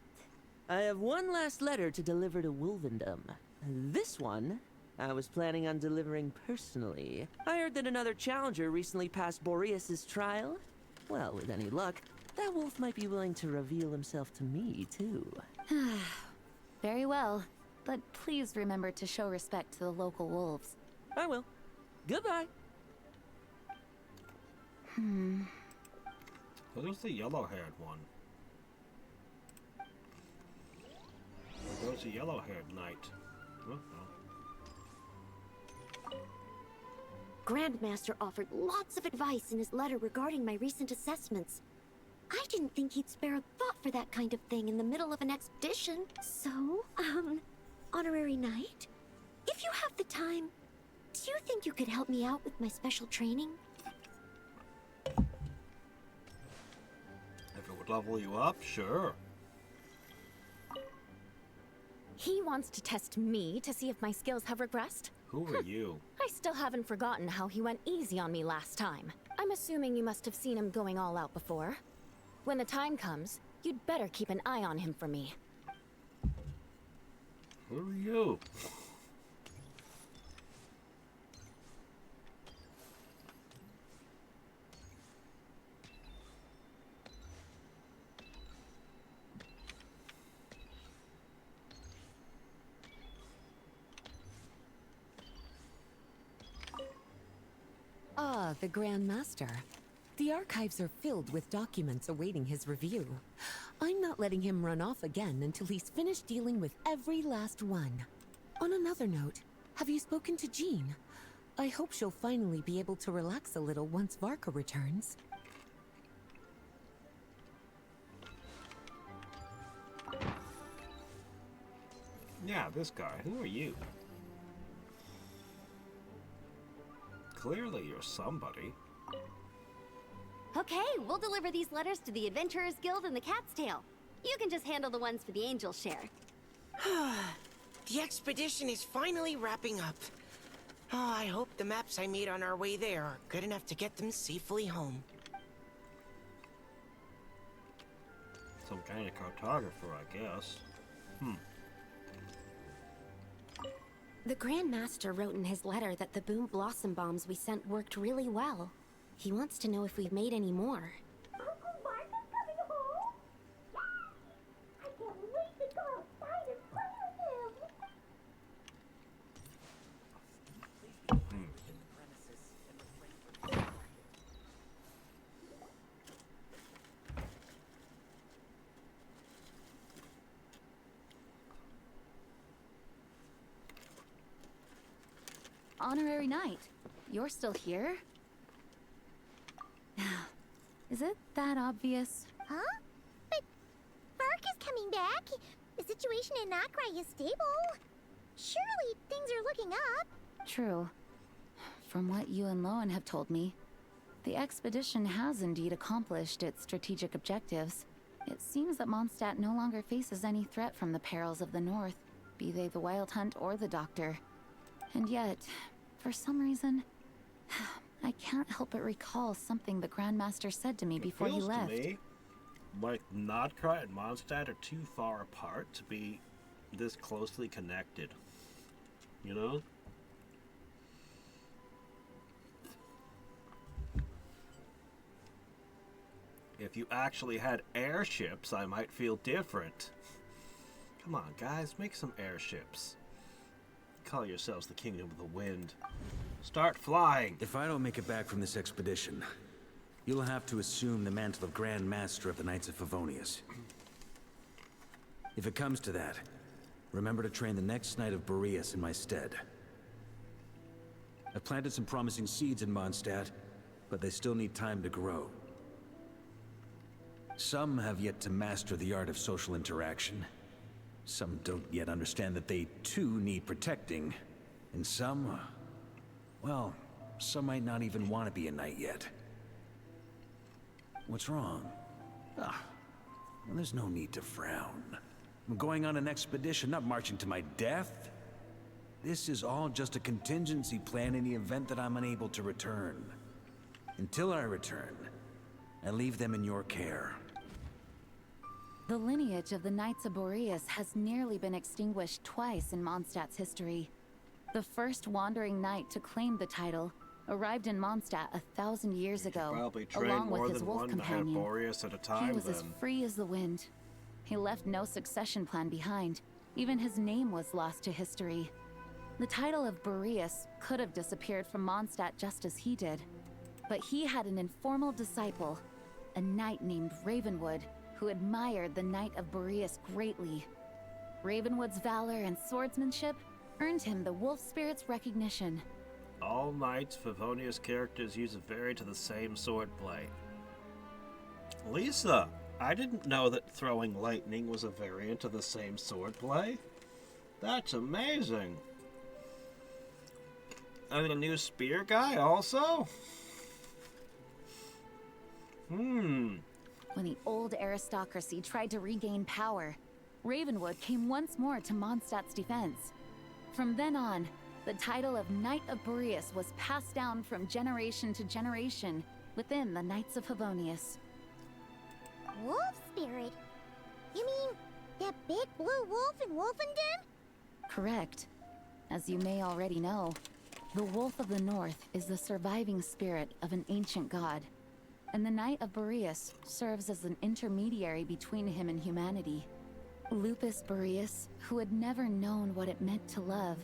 I have one last letter to deliver to Wolvendom. This one, I was planning on delivering personally. I heard that another challenger recently passed Boreas's trial. Well, with any luck, that wolf might be willing to reveal himself to me, too. Very well. But please remember to show respect to the local wolves. I will. Goodbye. Who's the yellow-haired one? There goes the yellow-haired knight. Oh, no. Grandmaster offered lots of advice in his letter regarding my recent assessments. I didn't think he'd spare a thought for that kind of thing in the middle of an expedition. So, Honorary Knight, if you have the time, do you think you could help me out with my special training? If it would level you up, sure. He wants to test me to see if my skills have regressed? Who are you? I still haven't forgotten how he went easy on me last time. I'm assuming you must have seen him going all out before. When the time comes, you'd better keep an eye on him for me. Who are you? Ah, the Grand Master. The archives are filled with documents awaiting his review. I'm not letting him run off again until he's finished dealing with every last one. On another note, have you spoken to Jean? I hope she'll finally be able to relax a little once Varka returns. Yeah, this guy. Who are you? Clearly you're somebody. Okay, we'll deliver these letters to the Adventurers Guild and the Cat's Tail. You can just handle the ones for the Angel Share. The expedition is finally wrapping up. Oh, I hope the maps I made on our way there are good enough to get them safely home. Some kind of cartographer, I guess. The Grand Master wrote in his letter that the Boom Blossom bombs we sent worked really well. He wants to know if we've made any more. Uncle Varka's coming home? Yeah! I can't wait to go outside and play with him! Honorary Knight, you're still here? Is it that obvious? Huh? But Varka's coming back. The situation in Nokrai is stable. Surely things are looking up. True. From what you and Lowen have told me, the expedition has indeed accomplished its strategic objectives. It seems that Mondstadt no longer faces any threat from the perils of the North, be they the Wild Hunt or the Doctor. And yet, for some reason, I can't help but recall something the Grandmaster said to me before he left. To me like Nodkrai and Mondstadt are too far apart to be this closely connected. You know? If you actually had airships, I might feel different. Come on, guys, make some airships. Call yourselves the Kingdom of the Wind. Start flying! If I don't make it back from this expedition, you'll have to assume the mantle of Grand Master of the Knights of Favonius. If it comes to that, remember to train the next Knight of Boreas in my stead. I've planted some promising seeds in Mondstadt, but they still need time to grow. Some have yet to master the art of social interaction. Some don't yet understand that they, too, need protecting. And some, well, some might not even want to be a knight yet. What's wrong? Well, there's no need to frown. I'm going on an expedition, not marching to my death. This is all just a contingency plan in the event that I'm unable to return. Until I return, and leave them in your care. The lineage of the Knights of Boreas has nearly been extinguished twice in Mondstadt's history. The first wandering knight to claim the title arrived in Mondstadt 1,000 years ago, Probably train along more with his than wolf one companion. Boreas at a time. He was as free as the wind. He left no succession plan behind. Even his name was lost to history. The title of Boreas could have disappeared from Mondstadt just as he did. But he had an informal disciple, a knight named Ravenwood, who admired the Knight of Boreas greatly. Ravenwood's valor and swordsmanship earned him the wolf spirit's recognition. All knights Favonius characters use a variant of the same swordplay. Lisa, I didn't know that throwing lightning was a variant of the same swordplay. That's amazing. And a new spear guy also? When the old aristocracy tried to regain power, Ravenwood came once more to Mondstadt's defense. From then on, the title of Knight of Boreas was passed down from generation to generation within the Knights of Favonius. Wolf spirit? You mean that big blue wolf in Wolfenden? Correct. As you may already know, the Wolf of the North is the surviving spirit of an ancient god, and the Knight of Boreas serves as an intermediary between him and humanity. Lupus Boreas, who had never known what it meant to love,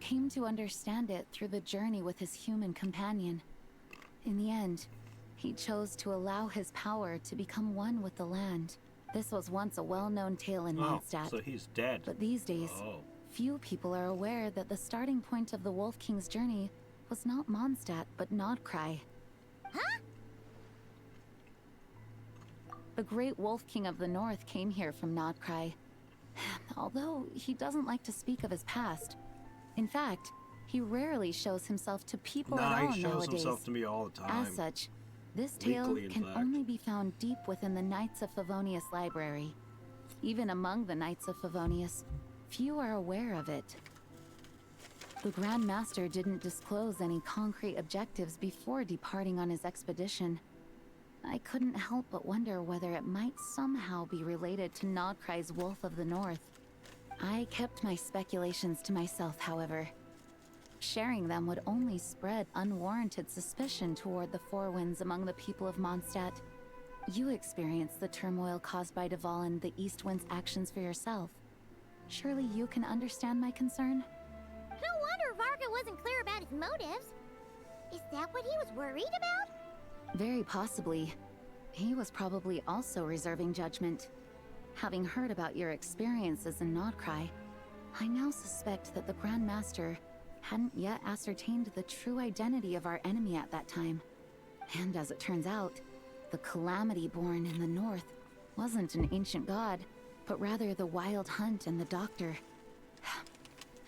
came to understand it through the journey with his human companion. In the end, he chose to allow his power to become one with the land. This was once a well-known tale in Mondstadt. So he's dead. But these days, few people are aware that the starting point of the Wolf King's journey was not Mondstadt, but Nodcry. Huh? The great Wolf King of the North came here from Nodcry. Although he doesn't like to speak of his past. In fact, he rarely shows himself to people at all nowadays. He shows himself to me all the time. As such, this tale Weekly, in can fact. only be found deep within the Knights of Favonius library. Even among the Knights of Favonius, few are aware of it. The Grand Master didn't disclose any concrete objectives before departing on his expedition. I couldn't help but wonder whether it might somehow be related to Nodcry's Wolf of the North. I kept my speculations to myself, however. Sharing them would only spread unwarranted suspicion toward the Four Winds among the people of Mondstadt. You experienced the turmoil caused by Duval and the East Wind's actions for yourself. Surely you can understand my concern? No wonder Varka wasn't clear about his motives. Is that what he was worried about? Very possibly. He was probably also reserving judgment. Having heard about your experiences in Nodcry, I now suspect that the Grand Master hadn't yet ascertained the true identity of our enemy at that time. And as it turns out, the Calamity born in the north wasn't an ancient god, but rather the Wild Hunt and the Doctor.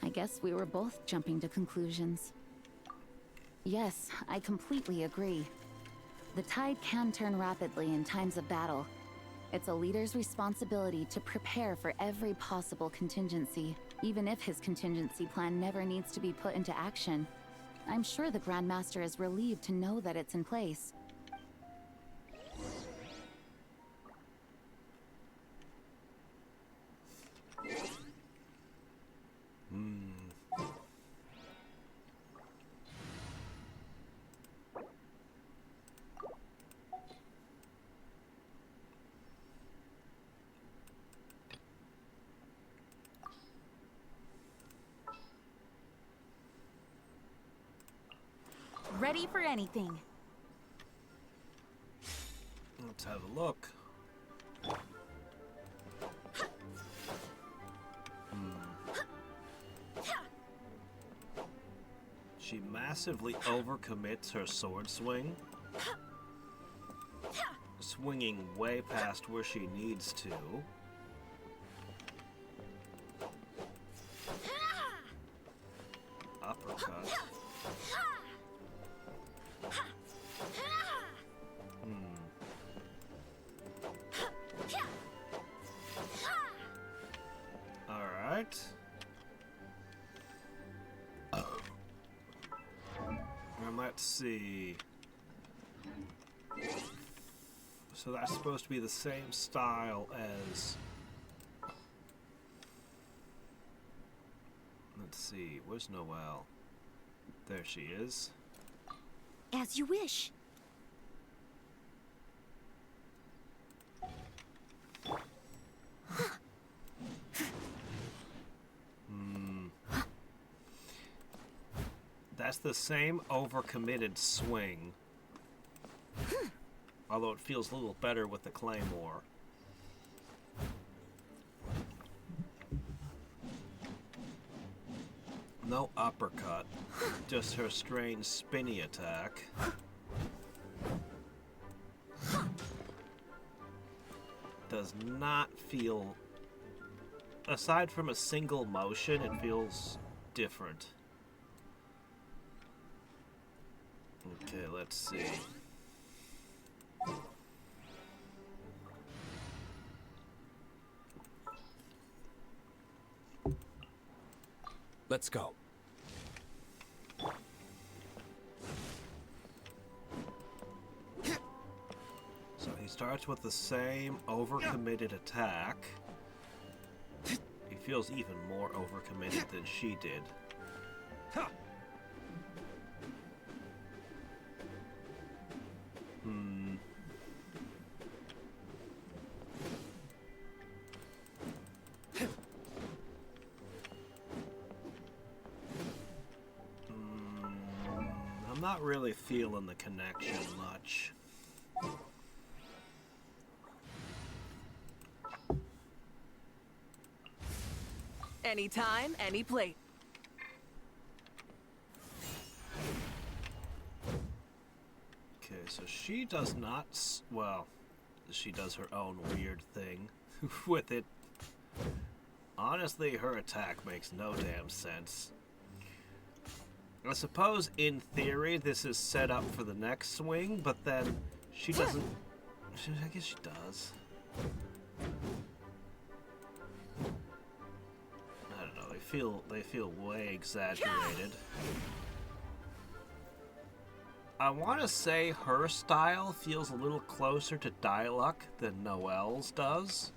I guess we were both jumping to conclusions. Yes, I completely agree. The tide can turn rapidly in times of battle. It's a leader's responsibility to prepare for every possible contingency, even if his contingency plan never needs to be put into action. I'm sure the Grand Master is relieved to know that it's in place. Ready for anything. Let's have a look. She massively overcommits her sword swing, swinging way past where she needs to. Uppercut. Alright. And let's see. So that's supposed to be the same style as... Let's see, where's Noelle? There she is. As you wish. That's the same overcommitted swing. Although it feels a little better with the claymore. No uppercut. Just her strange spinny attack. Does not feel... Aside from a single motion, it feels different. Okay, let's see. Let's go. So he starts with the same overcommitted attack. He feels even more overcommitted than she did. I'm not really feeling the connection much. Anytime, any plate. Okay, so she does not... Well, she does her own weird thing with it. Honestly, her attack makes no damn sense. I suppose, in theory, this is set up for the next swing, but then she doesn't... I guess she does. I don't know, they feel way exaggerated. I want to say her style feels a little closer to Diluc than Noelle's does.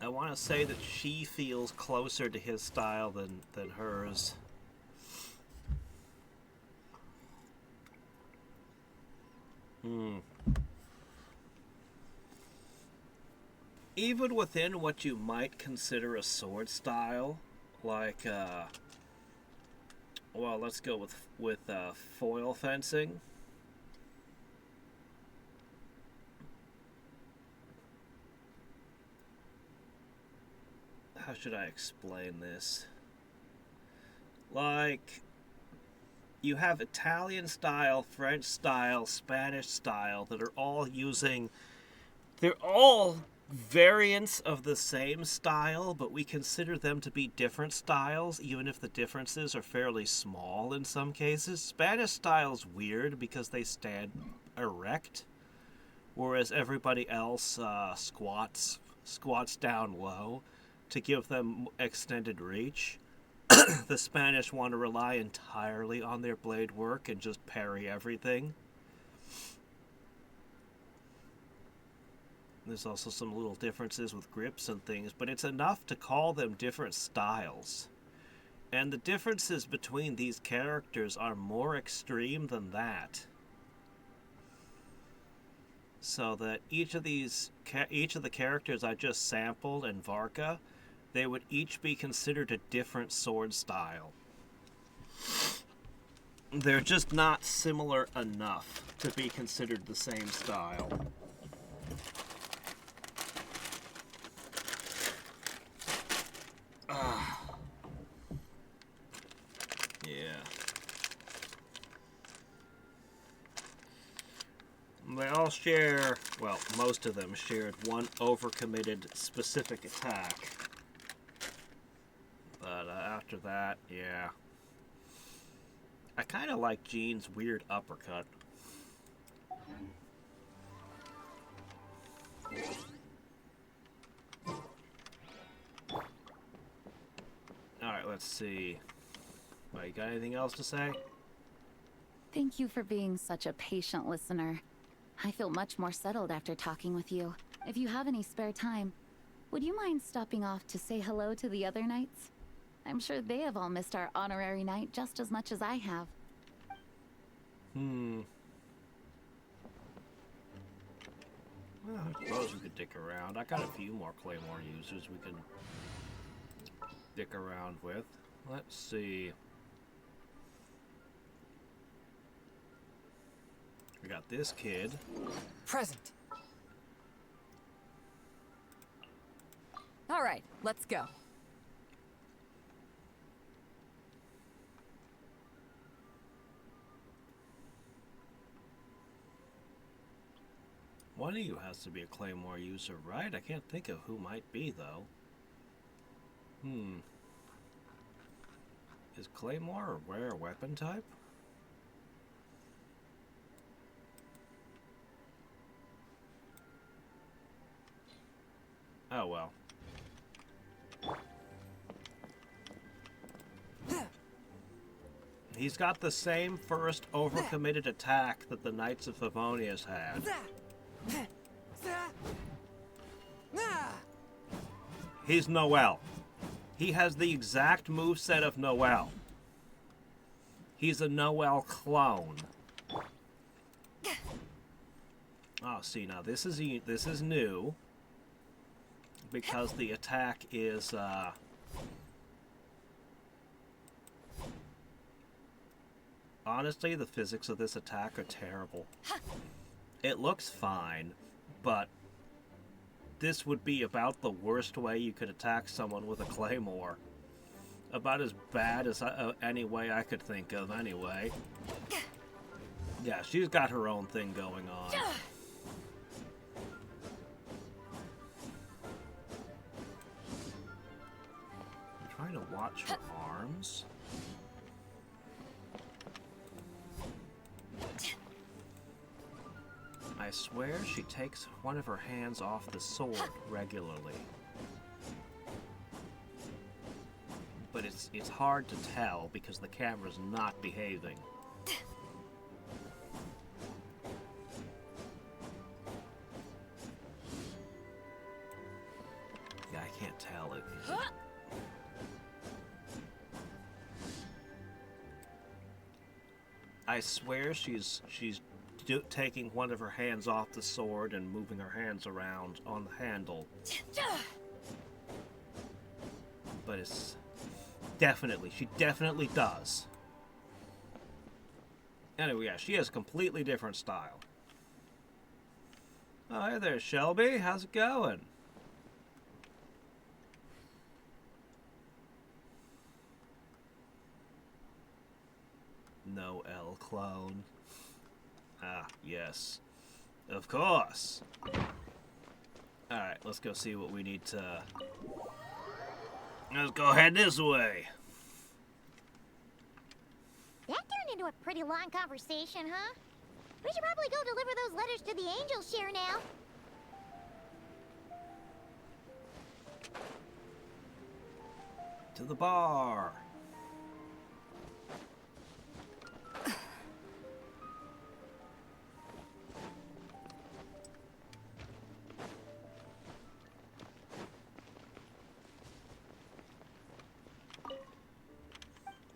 I want to say that she feels closer to his style than hers. Even within what you might consider a sword style, like, well, let's go with foil fencing. How should I explain this? Like, you have Italian style, French style, Spanish style that are all using... They're all variants of the same style, but we consider them to be different styles, even if the differences are fairly small in some cases. Spanish style's weird because they stand erect, whereas everybody else squats down low to give them extended reach. The Spanish want to rely entirely on their blade work and just parry everything. There's also some little differences with grips and things, but it's enough to call them different styles. And the differences between these characters are more extreme than that. So that each of the characters I just sampled in Varka, they would each be considered a different sword style. They're just not similar enough to be considered the same style. Yeah. They all share, well, most of them shared one overcommitted specific attack. But after that, yeah. I kind of like Jean's weird uppercut. Alright, let's see. You got anything else to say? Thank you for being such a patient listener. I feel much more settled after talking with you. If you have any spare time, would you mind stopping off to say hello to the other knights? I'm sure they have all missed our honorary knight just as much as I have. Well, I suppose we could dick around. I got a few more Claymore users we can dick around with. Let's see. We got this kid. Present. All right, let's go. One of you has to be a Claymore user, right? I can't think of who might be, though. Is Claymore a rare weapon type? Oh well. He's got the same first overcommitted attack that the Knights of Favonius had. He's Noel. He has the exact moveset of Noel. He's a Noel clone. Oh, see, now this is new. Because the attack is, honestly, the physics of this attack are terrible. It looks fine, but this would be about the worst way you could attack someone with a claymore. About as bad as any way I could think of, anyway. Yeah, she's got her own thing going on. I'm trying to watch her arms. I swear she takes one of her hands off the sword regularly. But it's hard to tell because the camera's not behaving. Yeah, I can't tell it. I swear she's taking one of her hands off the sword and moving her hands around on the handle. But it's she definitely does. Anyway, yeah, she has a completely different style. Oh, hey there, Shelby. How's it going? Noel clone. Ah, yes. Of course. Alright, let's go see what we need to... Let's go head this way. That turned into a pretty long conversation, huh? We should probably go deliver those letters to the Angel Share now. To the bar.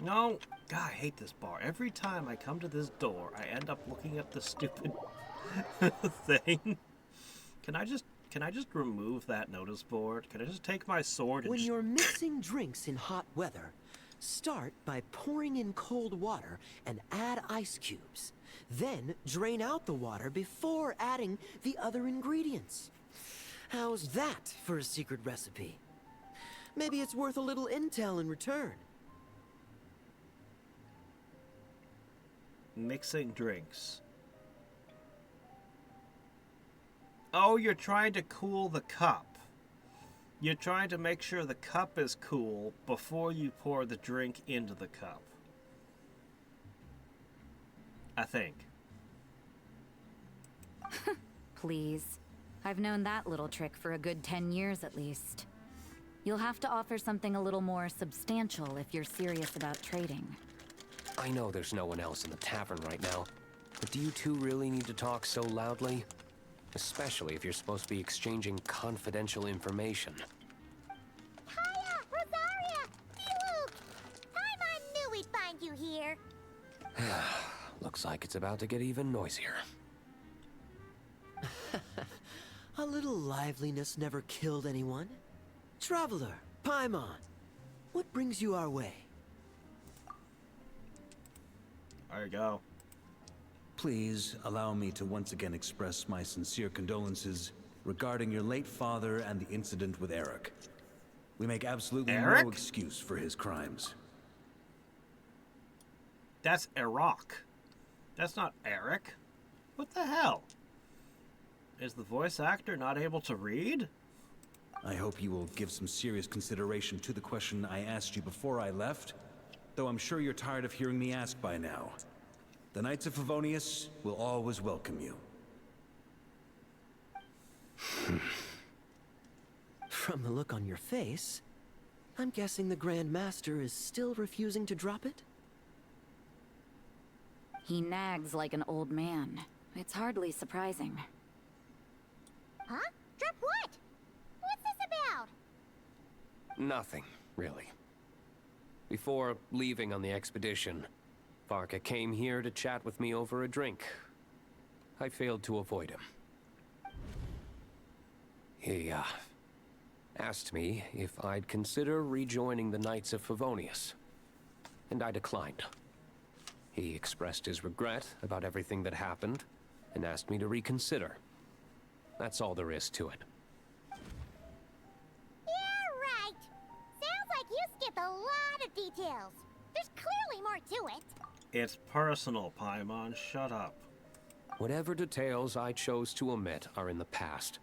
No, God, I hate this bar. Every time I come to this door, I end up looking at the stupid thing. Can I just remove that notice board? Can I just take my sword and When you're mixing drinks in hot weather, start by pouring in cold water and add ice cubes. Then drain out the water before adding the other ingredients. How's that for a secret recipe? Maybe it's worth a little intel in return. Mixing drinks. Oh, you're trying to cool the cup. You're trying to make sure the cup is cool before you pour the drink into the cup. I think. Please. I've known that little trick for a good 10 years at least. You'll have to offer something a little more substantial if you're serious about trading. I know there's no one else in the tavern right now, but do you two really need to talk so loudly? Especially if you're supposed to be exchanging confidential information. Hiya, Rosaria! Luke! Paimon knew we'd find you here. Looks like it's about to get even noisier. A little liveliness never killed anyone. Traveler, Paimon, what brings you our way? There you go. Please allow me to once again express my sincere condolences regarding your late father and the incident with Eric. We make absolutely Eric? no excuse for his crimes. That's Iraq. That's not Eric. What the hell? Is the voice actor not able to read? I hope you will give some serious consideration to the question I asked you before I left, though I'm sure you're tired of hearing me ask by now. The Knights of Favonius will always welcome you. From the look on your face, I'm guessing the Grand Master is still refusing to drop it? He nags like an old man. It's hardly surprising. Huh? Drop what? What's this about? Nothing, really. Before leaving on the expedition, Varka came here to chat with me over a drink. I failed to avoid him. He, asked me if I'd consider rejoining the Knights of Favonius, and I declined. He expressed his regret about everything that happened, and asked me to reconsider. That's all there is to it. Yeah, right. Sounds like you skipped a lot of details. There's clearly more to it. It's personal, Paimon. Shut up. Whatever details I chose to omit are in the past.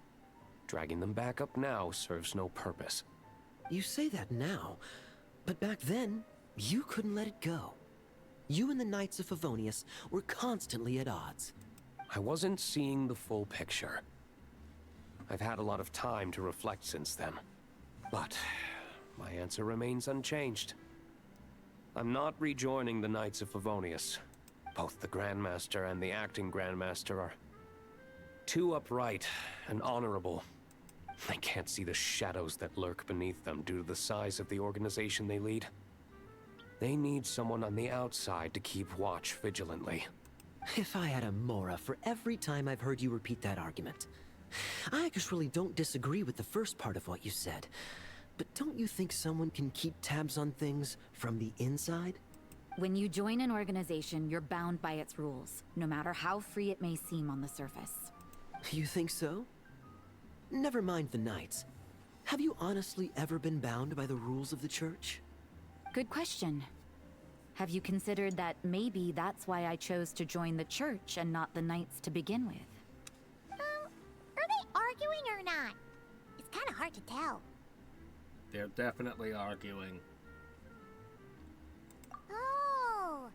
Dragging them back up now serves no purpose. You say that now, but back then, you couldn't let it go. You and the Knights of Favonius were constantly at odds. I wasn't seeing the full picture. I've had a lot of time to reflect since then. But my answer remains unchanged. I'm not rejoining the Knights of Favonius. Both the Grandmaster and the acting Grandmaster are too upright and honorable. I can't see the shadows that lurk beneath them due to the size of the organization they lead. They need someone on the outside to keep watch vigilantly. If I had a Mora for every time I've heard you repeat that argument. I actually don't disagree with the first part of what you said. But don't you think someone can keep tabs on things from the inside? When you join an organization, you're bound by its rules, no matter how free it may seem on the surface. You think so? Never mind the Knights. Have you honestly ever been bound by the rules of the Church? Good question. Have you considered that maybe that's why I chose to join the Church and not the Knights to begin with? Are they arguing or not? It's kind of hard to tell. They're definitely arguing. Oh,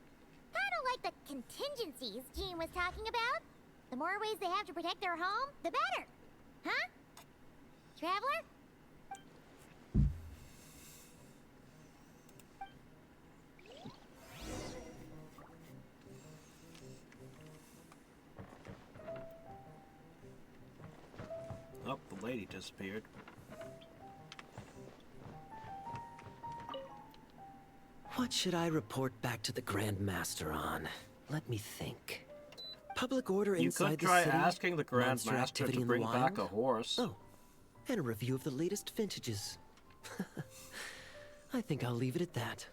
kind of like the contingencies Jean was talking about. The more ways they have to protect their home, the better. Huh? Traveler? Oh, the lady disappeared. What should I report back to the Grand Master on? Let me think. Public order inside the city. You could try asking the Grand monster Master activity to in the bring back wild. a horse. Oh, and a review of the latest vintages. I think I'll leave it at that.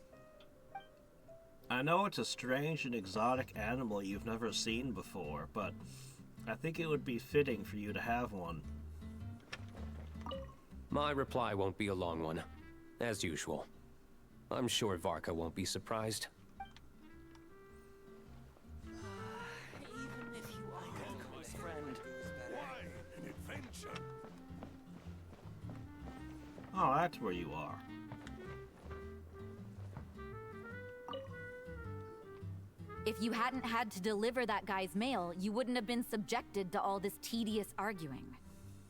I know it's a strange and exotic animal you've never seen before, but I think it would be fitting for you to have one. My reply won't be a long one, as usual. I'm sure Varka won't be surprised. Even if you are a close friend. Why an adventure? Oh, that's where you are. If you hadn't had to deliver that guy's mail, you wouldn't have been subjected to all this tedious arguing.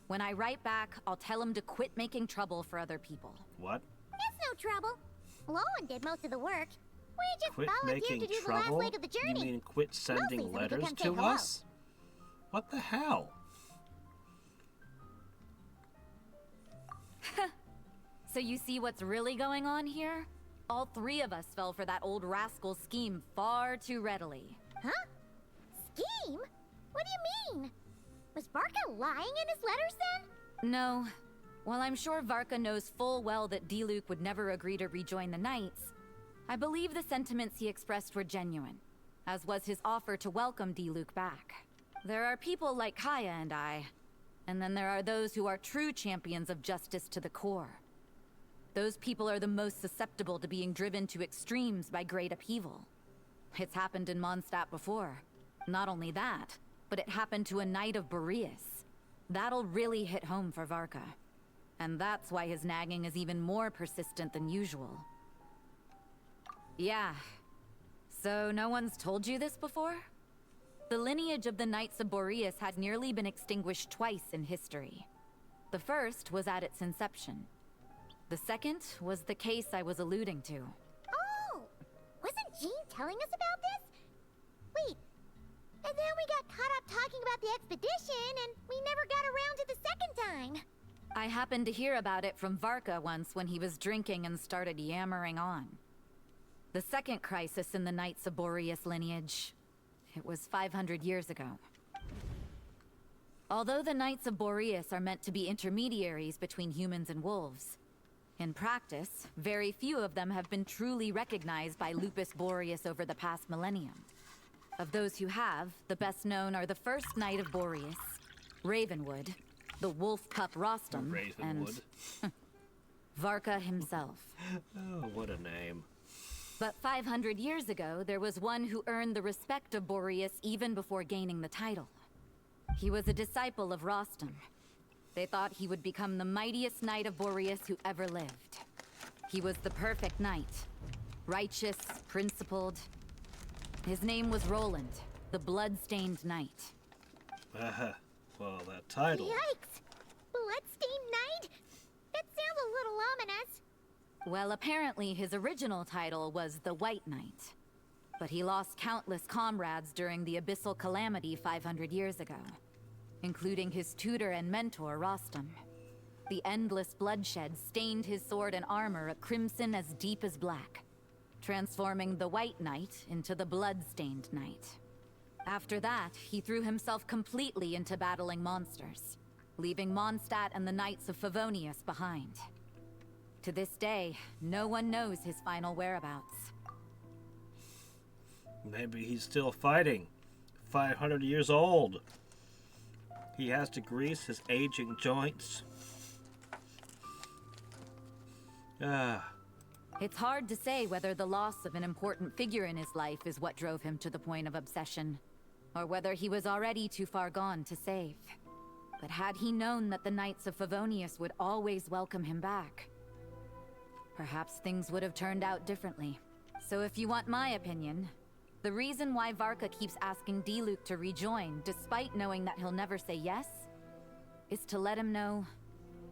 When I write back, I'll tell him to quit making trouble for other people. What? It's no trouble. Lowen did most of the work. We just Quit volunteered making to do the trouble? last leg of the journey. You mean quit Mostly sending so we could letters come say to hello. us? What the hell? So you see what's really going on here? All three of us fell for that old rascal's scheme far too readily. Huh? Scheme? What do you mean? Was Varka lying in his letters then? No. While I'm sure Varka knows full well that Diluc would never agree to rejoin the Knights, I believe the sentiments he expressed were genuine, as was his offer to welcome Diluc back. There are people like Kaya and I, and then there are those who are true champions of justice to the core. Those people are the most susceptible to being driven to extremes by great upheaval. It's happened in Mondstadt before. Not only that, but it happened to a Knight of Boreas. That'll really hit home for Varka. And that's why his nagging is even more persistent than usual. Yeah. So no one's told you this before? The lineage of the Knights of Boreas had nearly been extinguished twice in history. The first was at its inception. The second was the case I was alluding to. Oh! Wasn't Jean telling us about this? Wait. And then we got caught up talking about the expedition, and we never got around to the second time. I happened to hear about it from Varka once when he was drinking and started yammering on. The second crisis in the Knights of Boreas lineage. It was 500 years ago. Although the Knights of Boreas are meant to be intermediaries between humans and wolves, in practice, very few of them have been truly recognized by Lupus Boreas over the past millennium. Of those who have, the best known are the first Knight of Boreas, Ravenwood, the wolf pup Rostam, and Varka himself. Oh, what a name. But 500 years ago, there was one who earned the respect of Boreas even before gaining the title. He was a disciple of Rostam. They thought he would become the mightiest Knight of Boreas who ever lived. He was the perfect knight. Righteous, principled. His name was Roland, the Blood-Stained Knight. Well, that title. Yikes! Bloodstained Knight? That sounds a little ominous. Well, apparently his original title was the White Knight. But he lost countless comrades during the Abyssal Calamity 500 years ago, including his tutor and mentor, Rostam. The endless bloodshed stained his sword and armor a crimson as deep as black, transforming the White Knight into the Blood-Stained Knight. After that, he threw himself completely into battling monsters, leaving Mondstadt and the Knights of Favonius behind. To this day, no one knows his final whereabouts. Maybe he's still fighting. 500 years old. He has to grease his aging joints. It's hard to say whether the loss of an important figure in his life is what drove him to the point of obsession, or whether he was already too far gone to save. But had he known that the Knights of Favonius would always welcome him back, perhaps things would have turned out differently. So if you want my opinion, the reason why Varka keeps asking Diluc to rejoin, despite knowing that he'll never say yes, is to let him know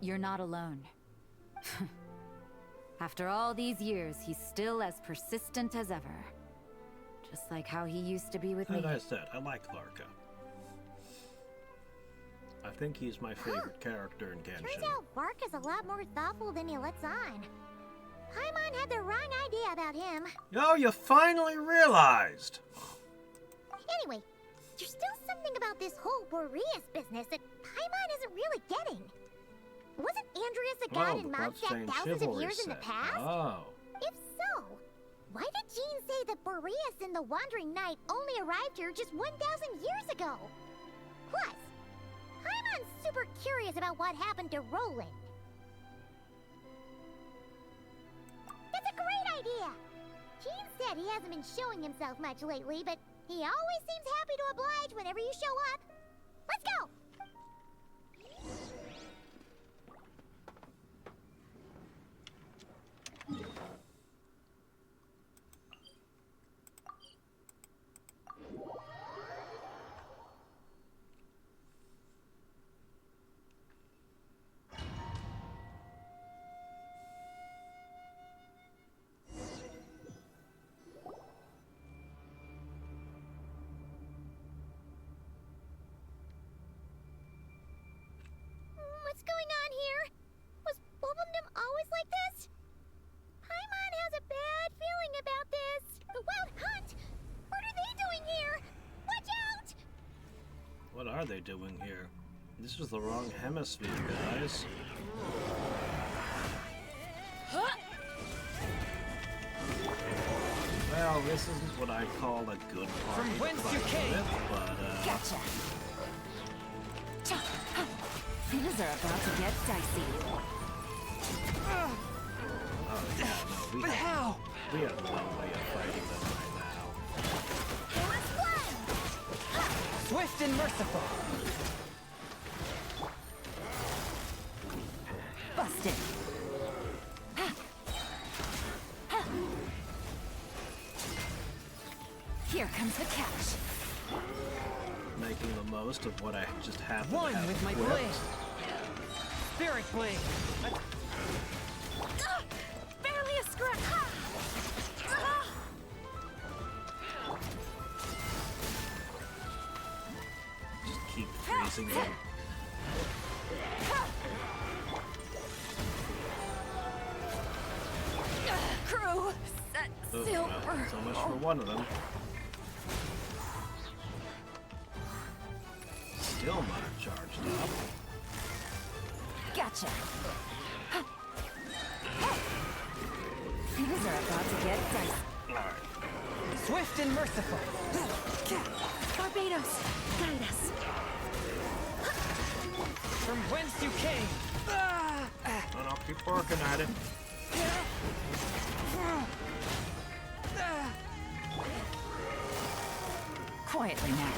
you're not alone. After all these years, he's still as persistent as ever. Just like how he used to be with me. As I said, I like Varka. I think he's my favorite character in Genshin. Turns out Varka's a lot more thoughtful than he lets on. Paimon had the wrong idea about him. Oh, you finally realized! Anyway, there's still something about this whole Boreas business that Paimon isn't really getting. Wasn't Andreas a god in Mondstadt thousands of years in the past? Oh. If so, why did Jean say that Boreas and the Wandering Knight only arrived here just 1,000 years ago? Plus, Paimon's super curious about what happened to Roland. That's a great idea! Jean said he hasn't been showing himself much lately, but he always seems happy to oblige whenever you show up. Let's go! are they doing here? This is the wrong hemisphere, guys. Well, this isn't what I call a good party From whence to you fight came. with, but Gotcha. Things are about to get dicey. oh yeah, no, But how? we have no way of fighting them right now. Swift and merciful. Busted. Here comes the catch. Making the most of what I just have. One with my blade. Spirit blade. Barely a scratch. Just keep freezing them. Crew, set Oh, silver. well, so much for one of them. Still not charged up. Gotcha. Things are about to get dicey. Alright. Swift and merciful. Barbados, guide us. From whence you came. And I'll keep working at it. Quietly now.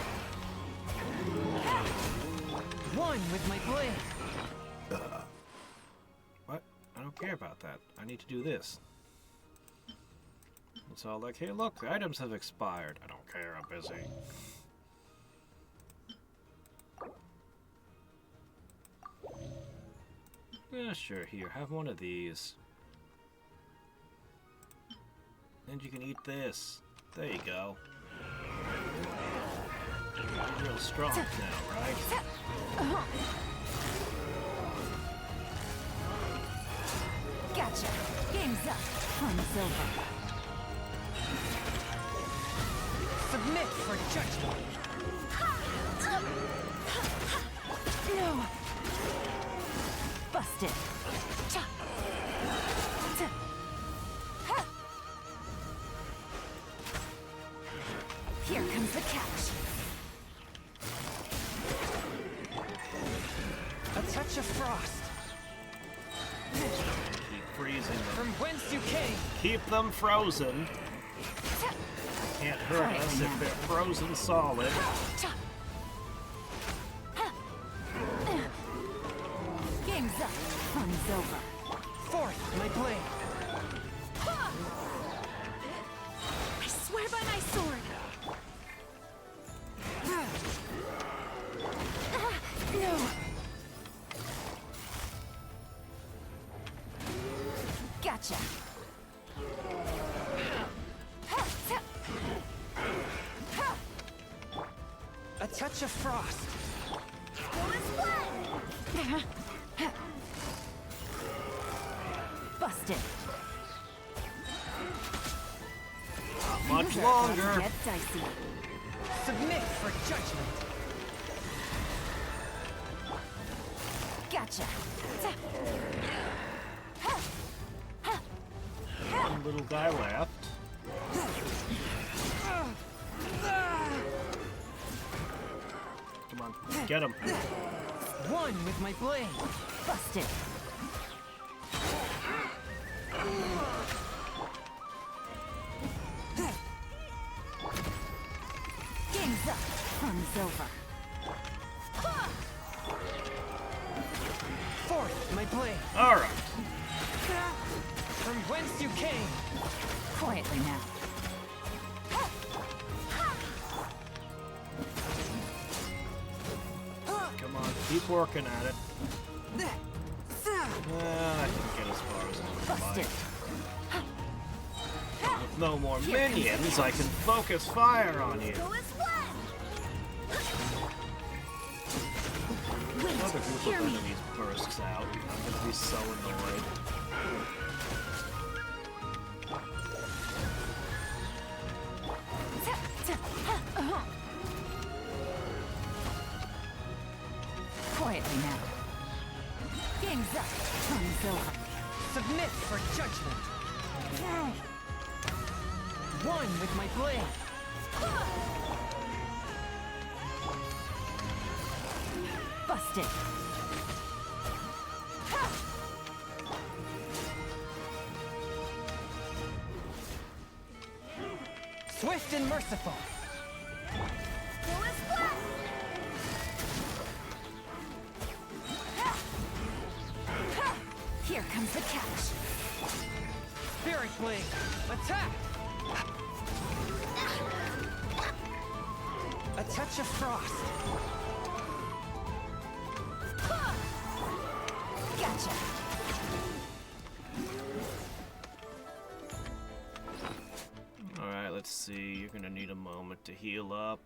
One with my blade. What? I don't care about that. I need to do this. It's all like, hey look, the items have expired. I don't care, I'm busy. Yeah, sure, here, have one of these. And you can eat this. There you go. You're real strong now, right? Gotcha. Game's up. Fun's over. Submit for judgment. No. Busted. Here comes the catch. A touch of frost. Keep freezing them. From whence you came. Keep them frozen. Can't hurt us if they're frozen solid. Game's up. Fun's over. Forth my blade. I swear by my sword. No. Gotcha. A touch of frost. Busted. Not much Things are about to longer. get dicey. Submit for judgment. Gotcha. One little guy left. Come on, get him. One with my blade. Busted. Game's up. Fun's over. Forth my blade. All right. From whence you came. Quietly now. Come on, keep working at it. I can get as far as I would like. With no more minions, I can focus fire on you. Another group of enemies bursts out. I'm gonna be so annoyed. Sun's over. Submit for judgment. One with my blade. Busted. Swift and merciful. Here comes the catch. Spirit blade. Attack. A touch of frost. Gotcha. Alright, let's see. You're gonna need a moment to heal up.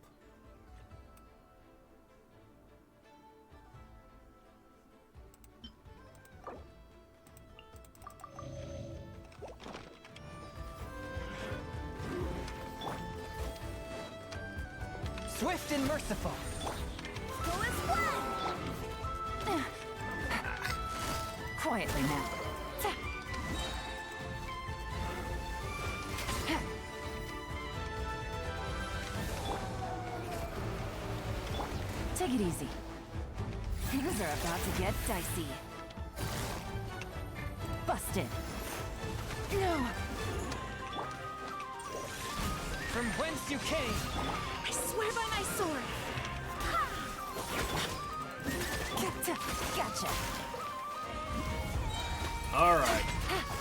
Swift and merciful. Quietly now. Take it easy. Things are about to get dicey. Busted. No! From whence you came. I swear by my sword! Gotcha. Alright,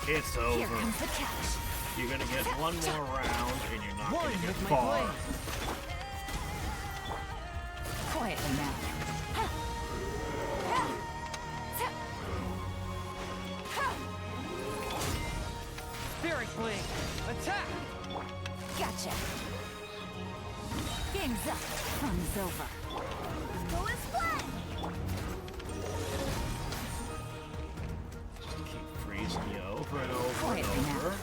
it's Here over. comes the catch. You're gonna get one more round and you're not One gonna get with my far. blade. Quietly now. Spirit blade. Attack. Gotcha. Game's up. Fun's over. Keep freezing you over and over and Quietly now. over.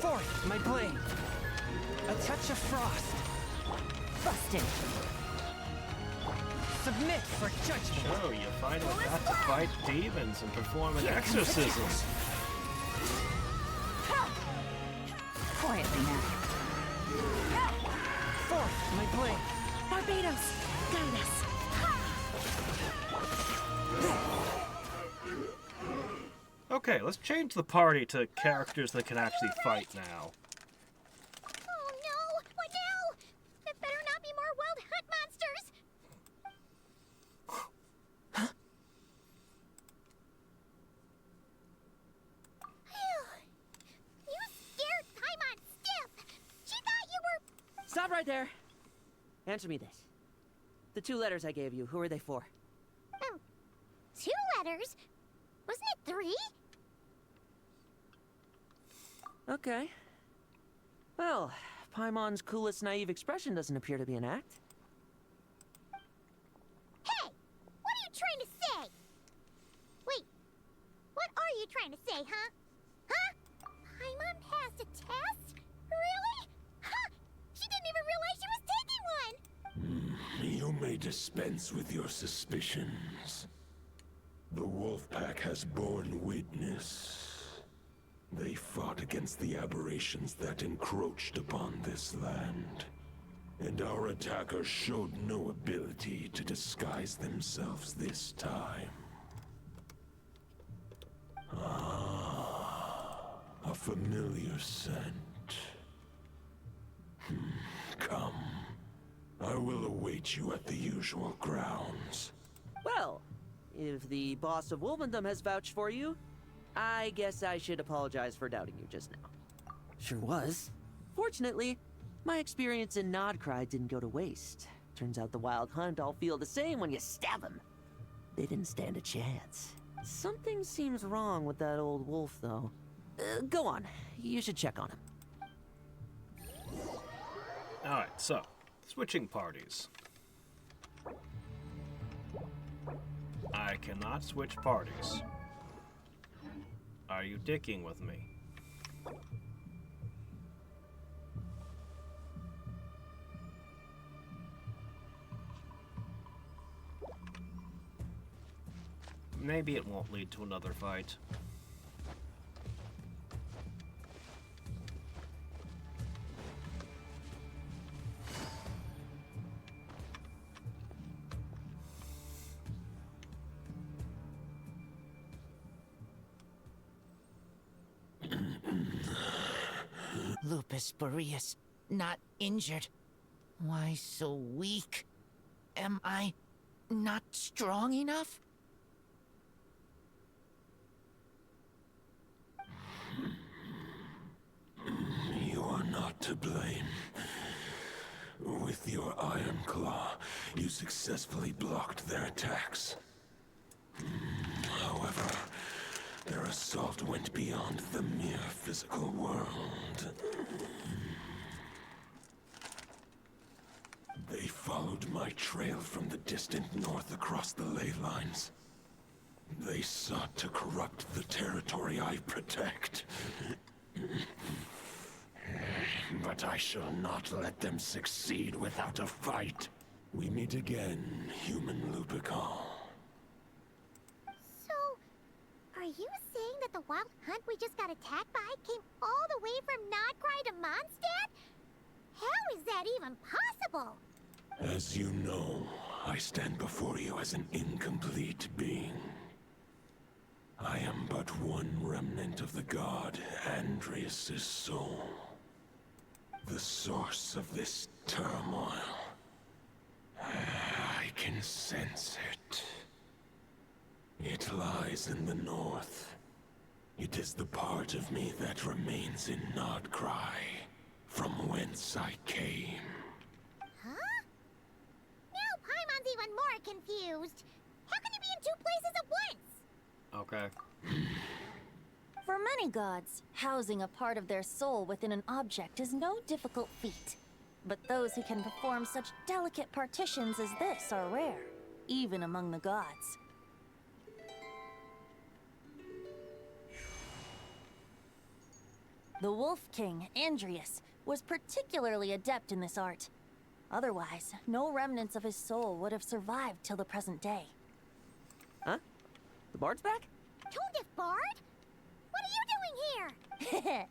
Forth my blade. A touch of frost. Busted. Submit for judgment. Oh, you finally got to fight demons and perform an Here comes the exorcism. Quietly now. Forth my blade. Barbados, guide us. Okay, let's change the party to characters that can actually fight now. Oh no! What now? There better not be more wild hunt monsters! You scared Paimon stiff! She thought you were... Stop right there. Answer me this. The 2 letters I gave you, who are they for? 2 letters? Wasn't it 3? Okay. Well, Paimon's coolest naive expression doesn't appear to be an act. Hey! What are you trying to say? Wait, what are you trying to say, huh? Huh? Paimon passed a test? Really? Huh! She didn't even realize she was taking one! You may dispense with your suspicions. The wolf pack has borne witness. They fought against the aberrations that encroached upon this land. And our attackers showed no ability to disguise themselves this time. Ah, a familiar scent. Come. I will await you at the usual grounds. Well, if the boss of Wolvendom has vouched for you, I guess I should apologize for doubting you just now. Sure was. Fortunately, my experience in Nodcry didn't go to waste. Turns out the Wild Hunt all feel the same when you stab them. They didn't stand a chance. Something seems wrong with that old wolf, though. Go on. You should check on him. Alright, so, switching parties. I cannot switch parties. Are you dicking with me? Maybe it won't lead to another fight. Lupus Boreas, not injured. Why so weak? Am I not strong enough? You are not to blame. With your Iron Claw, you successfully blocked their attacks. However, their assault went beyond the mere physical world. They followed my trail from the distant north across the ley lines. They sought to corrupt the territory I protect. But I shall not let them succeed without a fight. We meet again, human Lupical. So, are you saying that the wild hunt we just got attacked by came all the way from Nodcry to Mondstadt? How is that even possible? As you know, I stand before you as an incomplete being. I am but one remnant of the god Andrias' soul. The source of this turmoil. I can sense it. It lies in the north. It is the part of me that remains in Nodcry, from whence I came. Huh? Now Paimon's even more confused. How can he be in two places at once? Okay. For many gods, housing a part of their soul within an object is no difficult feat. But those who can perform such delicate partitions as this are rare, even among the gods. The Wolf King, Andrias, was particularly adept in this art. Otherwise, no remnants of his soul would have survived till the present day. Huh? The bard's back? Toadif Bard? What are you doing here?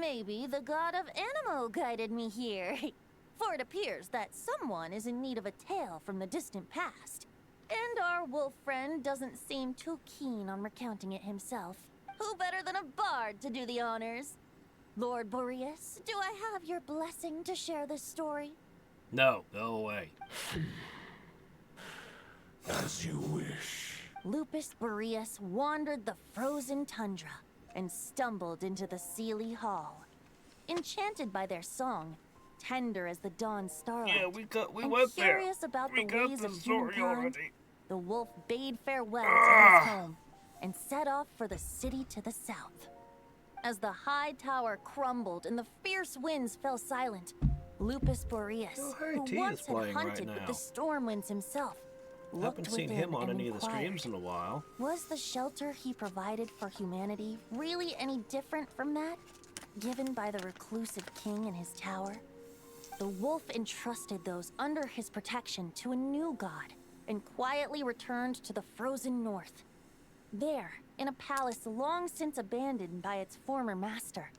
Maybe the god of Animo guided me here. For it appears that someone is in need of a tale from the distant past. And our wolf friend doesn't seem too keen on recounting it himself. Who better than a bard to do the honors? Lord Boreas, do I have your blessing to share this story? No, go away. As you wish. Lupus Boreas wandered the frozen tundra and stumbled into the Sealy Hall. Enchanted by their song, tender as the dawn starlight, Yeah, we and went there. curious about We the got ways the of story humankind, already. the wolf bade farewell to his home and set off for the city to the south. As the high tower crumbled and the fierce winds fell silent, Lupus Boreas, who T is once had playing right hunted with now. the storm winds himself, looked Haven't seen within him on and any of the inquired, streams in a while. was the shelter he provided for humanity really any different from that given by the reclusive king in his tower? The wolf entrusted those under his protection to a new god and quietly returned to the frozen north. There, in a palace long since abandoned by its former master,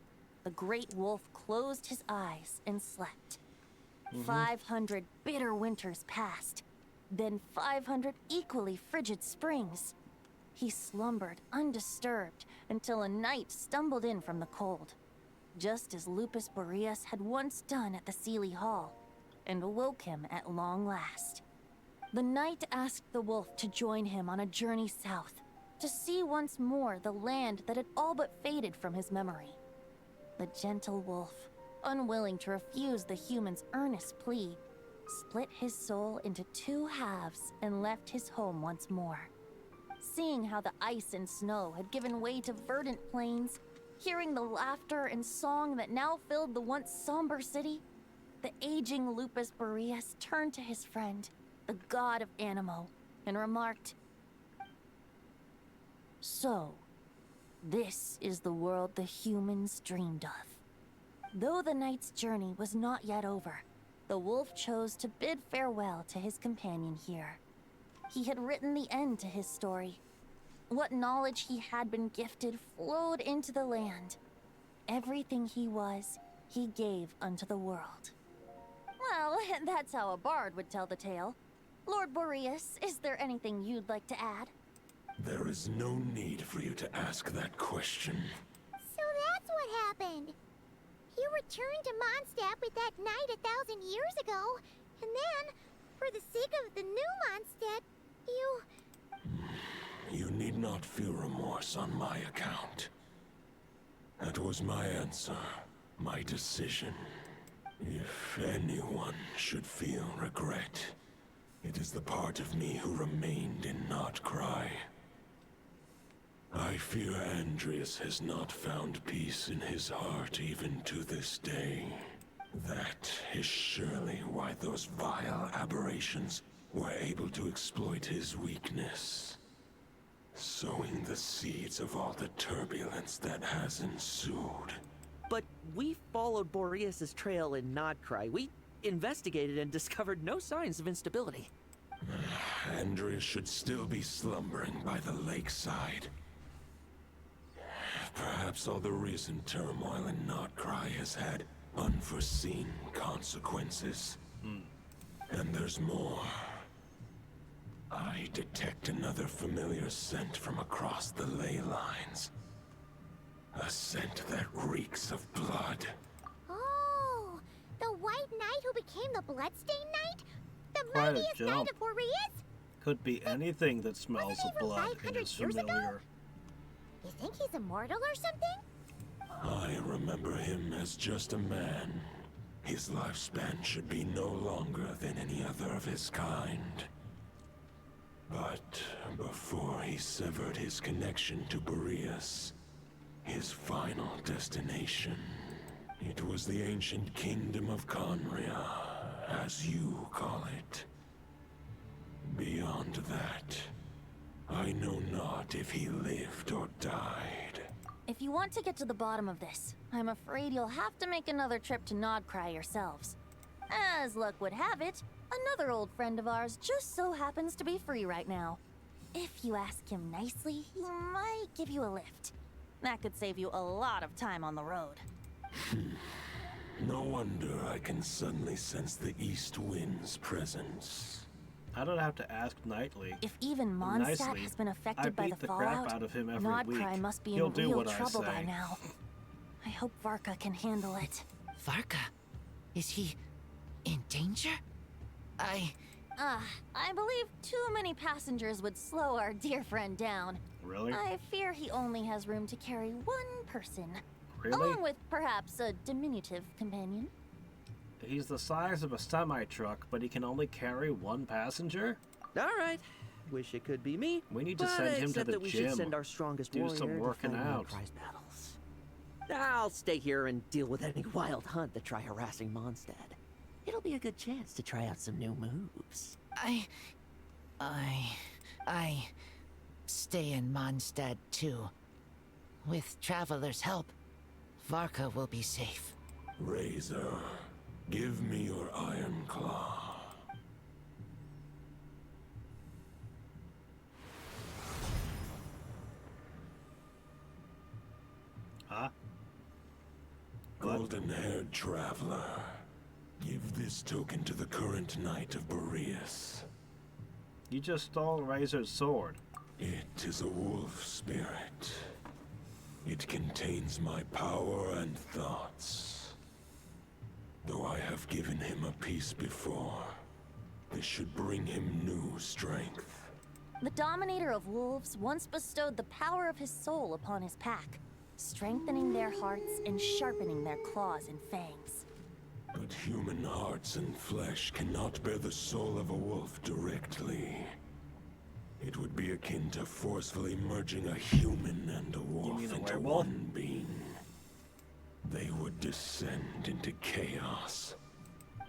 the great wolf closed his eyes and slept. 500 bitter winters passed, then 500 equally frigid springs. He slumbered undisturbed until a night stumbled in from the cold, just as Lupus Boreas had once done at the Sealy Hall, and awoke him at long last. The night asked the wolf to join him on a journey south, to see once more the land that had all but faded from his memory. The gentle wolf, unwilling to refuse the human's earnest plea, split his soul into two halves and left his home once more. Seeing how the ice and snow had given way to verdant plains, hearing the laughter and song that now filled the once somber city, the aging Lupus Boreas turned to his friend, the god of Animo, and remarked, "So, this is the world the humans dreamed of." Though the night's journey was not yet over, the wolf chose to bid farewell to his companion here. He had written the end to his story, What knowledge he had been gifted flowed into the land. Everything he was, he gave unto the world. Well, that's how a bard would tell the tale. Lord Boreas, is there anything you'd like to add? There is no need for you to ask that question. So that's what happened. You returned to Mondstadt with that knight 1,000 years ago, and then, for the sake of the new Mondstadt, you... You need not feel remorse on my account. That was my answer, my decision. If anyone should feel regret, it is the part of me who remained in Notcry. I fear Andreas has not found peace in his heart even to this day. That is surely why those vile aberrations were able to exploit his weakness, sowing the seeds of all the turbulence that has ensued. But we followed Boreas' trail in Nodcry. We investigated and discovered no signs of instability. Andreas should still be slumbering by the lakeside. Perhaps all the recent turmoil in Notcry has had unforeseen consequences. And there's more. I detect another familiar scent from across the ley lines. A scent that reeks of blood. Oh, the White Knight who became the Bloodstained Knight? The Quite a mightiest jump. Knight of Boreas? Could be anything that smells of blood and is familiar. You think he's immortal or something? I remember him as just a man. His lifespan should be no longer than any other of his kind. But before he severed his connection to Boreas, his final destination, it was the ancient kingdom of Conria, as you call it. Beyond that, I know not if he lived or died. If you want to get to the bottom of this, I'm afraid you'll have to make another trip to Nodcry yourselves. As luck would have it, another old friend of ours just so happens to be free right now. If you ask him nicely, he might give you a lift. That could save you a lot of time on the road. No wonder I can suddenly sense the east wind's presence. I don't have to ask nightly. If even Mondstadt has been affected by the fallout, crap out of him every Nodcry week. must be He'll in do real what I trouble by say. now. I hope Varka can handle it. Varka? Is he in danger? I believe too many passengers would slow our dear friend down. Really? I fear he only has room to carry one person. Really? Along with perhaps a diminutive companion. He's the size of a semi-truck, but he can only carry one passenger? All right. Wish it could be me. We need to but send him to accept the that we should gym. send our strongest Do warrior some working to fight out. Nodcry's battles. I'll stay here and deal with any wild hunt that try harassing Mondstadt. It'll be a good chance to try out some new moves. I stay in Mondstadt too. With Traveler's help, Varka will be safe. Razor, give me your iron claw. Huh? Golden-haired traveler, give this token to the current knight of Boreas. You just stole Razor's sword. It is a wolf spirit. It contains my power and thoughts. Though I have given him a piece before, this should bring him new strength. The Dominator of Wolves once bestowed the power of his soul upon his pack, strengthening their hearts and sharpening their claws and fangs. But human hearts and flesh cannot bear the soul of a wolf directly. It would be akin to forcefully merging a human and a wolf mean a into werewolf? one being. They would descend into chaos.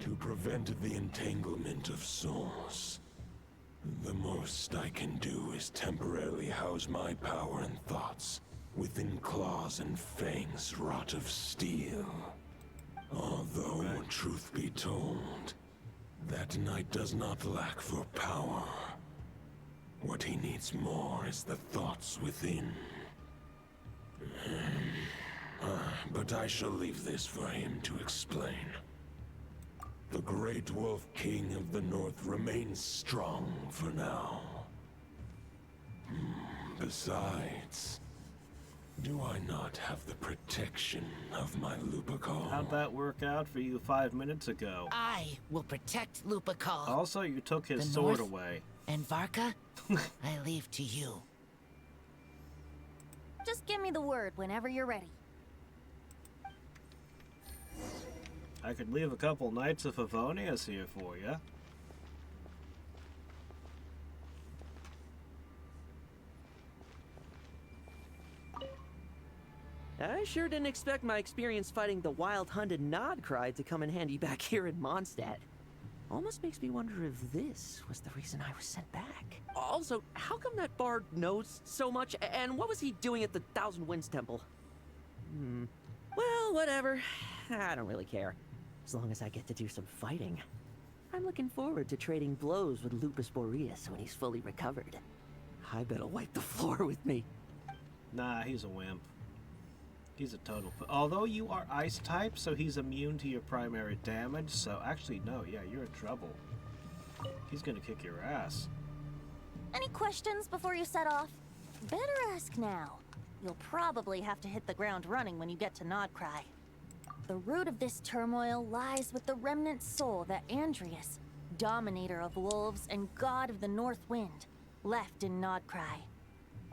To prevent the entanglement of souls, the most I can do is temporarily house my power and thoughts within claws and fangs wrought of steel. Although, truth be told, that knight does not lack for power. What he needs more is the thoughts within. But I shall leave this for him to explain. The Great Wolf King of the North remains strong for now. Besides, do I not have the protection of my Lupercal? How'd that work out for you 5 minutes ago? I will protect Lupercal. Also, you took his The sword North away. And Varka, I leave to you. Just give me the word whenever you're ready. I could leave a couple Knights of Favonius here for you. I sure didn't expect my experience fighting the wild-hunted Nodcry to come in handy back here in Mondstadt. Almost makes me wonder if this was the reason I was sent back. Also, how come that bard knows so much, and what was he doing at the Thousand Winds Temple? Well, whatever. I don't really care. As long as I get to do some fighting. I'm looking forward to trading blows with Lupus Boreas when he's fully recovered. I bet he'll wipe the floor with me. Nah, he's a wimp. He's a total... Although you are ice type, so he's immune to your primary damage, so actually, no, yeah, you're in trouble. He's gonna kick your ass. Any questions before you set off? Better ask now. You'll probably have to hit the ground running when you get to Nodcry. The root of this turmoil lies with the remnant soul that Andrius, dominator of wolves and god of the North Wind, left in Nodcry.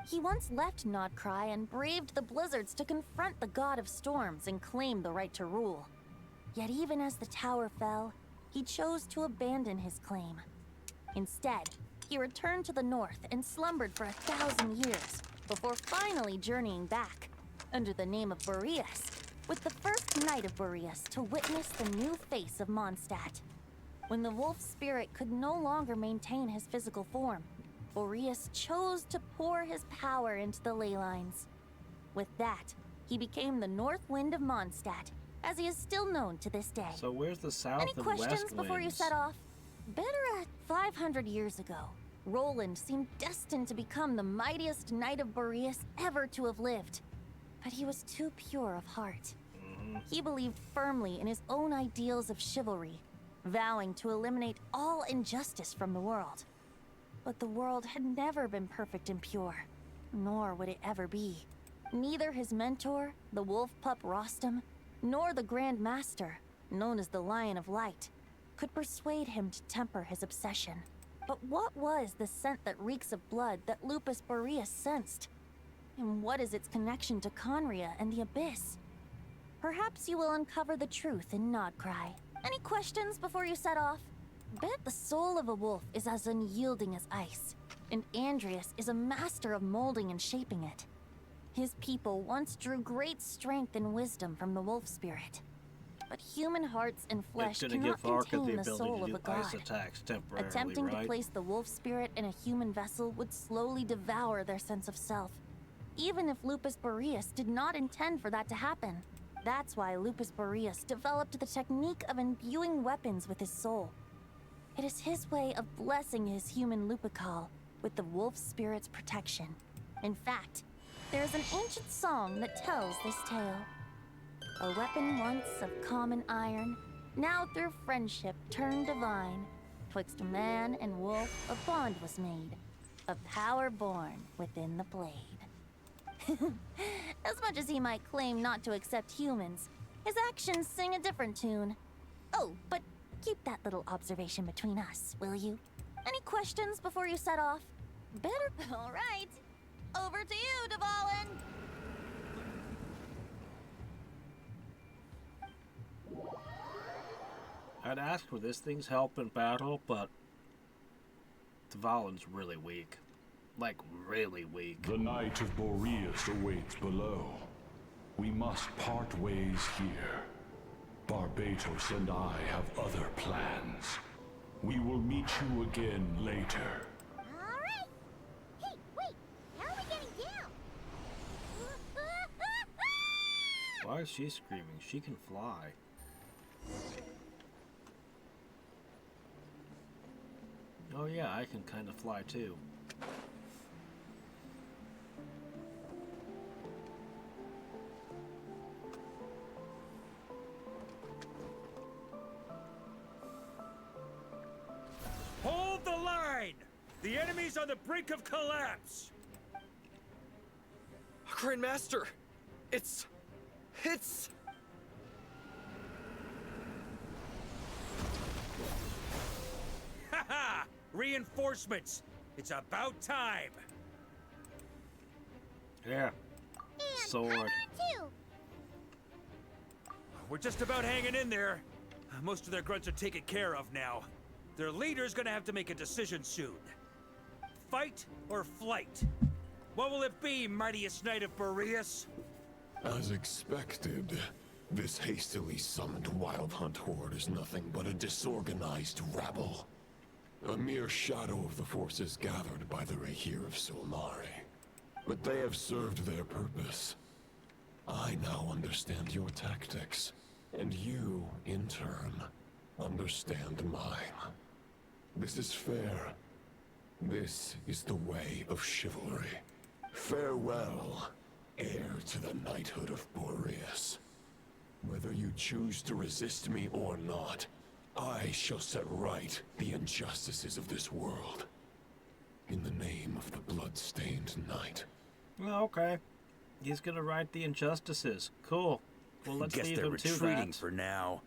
He once left Nodcry and braved the blizzards to confront the god of storms and claim the right to rule. Yet even as the tower fell, he chose to abandon his claim. Instead, he returned to the north and slumbered for 1,000 years before finally journeying back, under the name of Boreas, with the first Knight of Boreas to witness the new face of Mondstadt. When the wolf spirit could no longer maintain his physical form, Boreas chose to pour his power into the ley lines. With that, he became the North Wind of Mondstadt, as he is still known to this day. So where's the south Any and west questions before you winds? set off? Better at 500 years ago, Roland seemed destined to become the mightiest Knight of Boreas ever to have lived. But he was too pure of heart. He believed firmly in his own ideals of chivalry, vowing to eliminate all injustice from the world. But the world had never been perfect and pure, nor would it ever be. Neither his mentor, the wolf pup Rostam, nor the Grand Master, known as the Lion of Light, could persuade him to temper his obsession. But what was the scent that reeks of blood that Lupus Boreas sensed? And what is its connection to Conria and the Abyss? Perhaps you will uncover the truth in Nodcry. Any questions before you set off? Bet the soul of a wolf is as unyielding as ice, and Andrius is a master of molding and shaping it. His people once drew great strength and wisdom from the wolf spirit. But human hearts and flesh It's gonna cannot give Varka contain the the ability soul to of do a god. ice attacks temporarily, Attempting right? to place the wolf spirit in a human vessel would slowly devour their sense of self, even if Lupus Boreas did not intend for that to happen. That's why Lupus Boreas developed the technique of imbuing weapons with his soul. It is his way of blessing his human Lupercal with the wolf spirit's protection. In fact, there is an ancient song that tells this tale. A weapon once of common iron, now through friendship turned divine. Twixt man and wolf a bond was made, a power born within the blade. As much as he might claim not to accept humans, his actions sing a different tune. Oh, but keep that little observation between us, will you? Any questions before you set off? Better... All right. Over to you, Dvalin! I'd ask for this thing's help in battle, but Dvalin's really weak. Like, really weak. The Knight of Boreas awaits below. We must part ways here. Barbatos and I have other plans. We will meet you again later. Alright! Hey, wait! How are we getting down? Why is she screaming? She can fly. Oh yeah, I can kind of fly too. on the brink of collapse! Grandmaster! It's... Haha! Reinforcements! It's about time! Yeah. Sword. Too. We're just about hanging in there. Most of their grunts are taken care of now. Their leader's gonna have to make a decision soon. Fight or flight? What will it be, mightiest knight of Boreas? As expected, this hastily summoned Wild Hunt horde is nothing but a disorganized rabble. A mere shadow of the forces gathered by the Rahir of Solmari. But they have served their purpose. I now understand your tactics, and you, in turn, understand mine. This is fair. This is the way of chivalry. Farewell, heir to the knighthood of Boreas. Whether you choose to resist me or not, I shall set right the injustices of this world. In the name of the blood-stained knight. Okay. He's gonna right the injustices. Cool. Well, let's Guess leave they're him to retreating that. for now.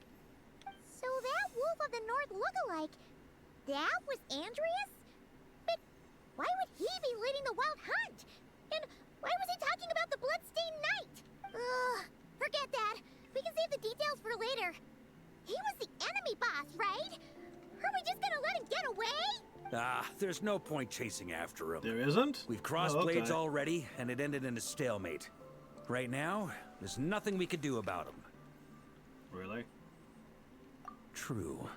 So that Wolf of the North look-alike, that was Andreas? But why would he be leading the Wild Hunt? And why was he talking about the Bloodstained Knight? Ugh, forget that. We can save the details for later. He was the enemy boss, right? Are we just gonna let him get away? Ah, there's no point chasing after him. There isn't? We've crossed Oh, okay. blades already, and it ended in a stalemate. Right now, there's nothing we can do about him. Really? True.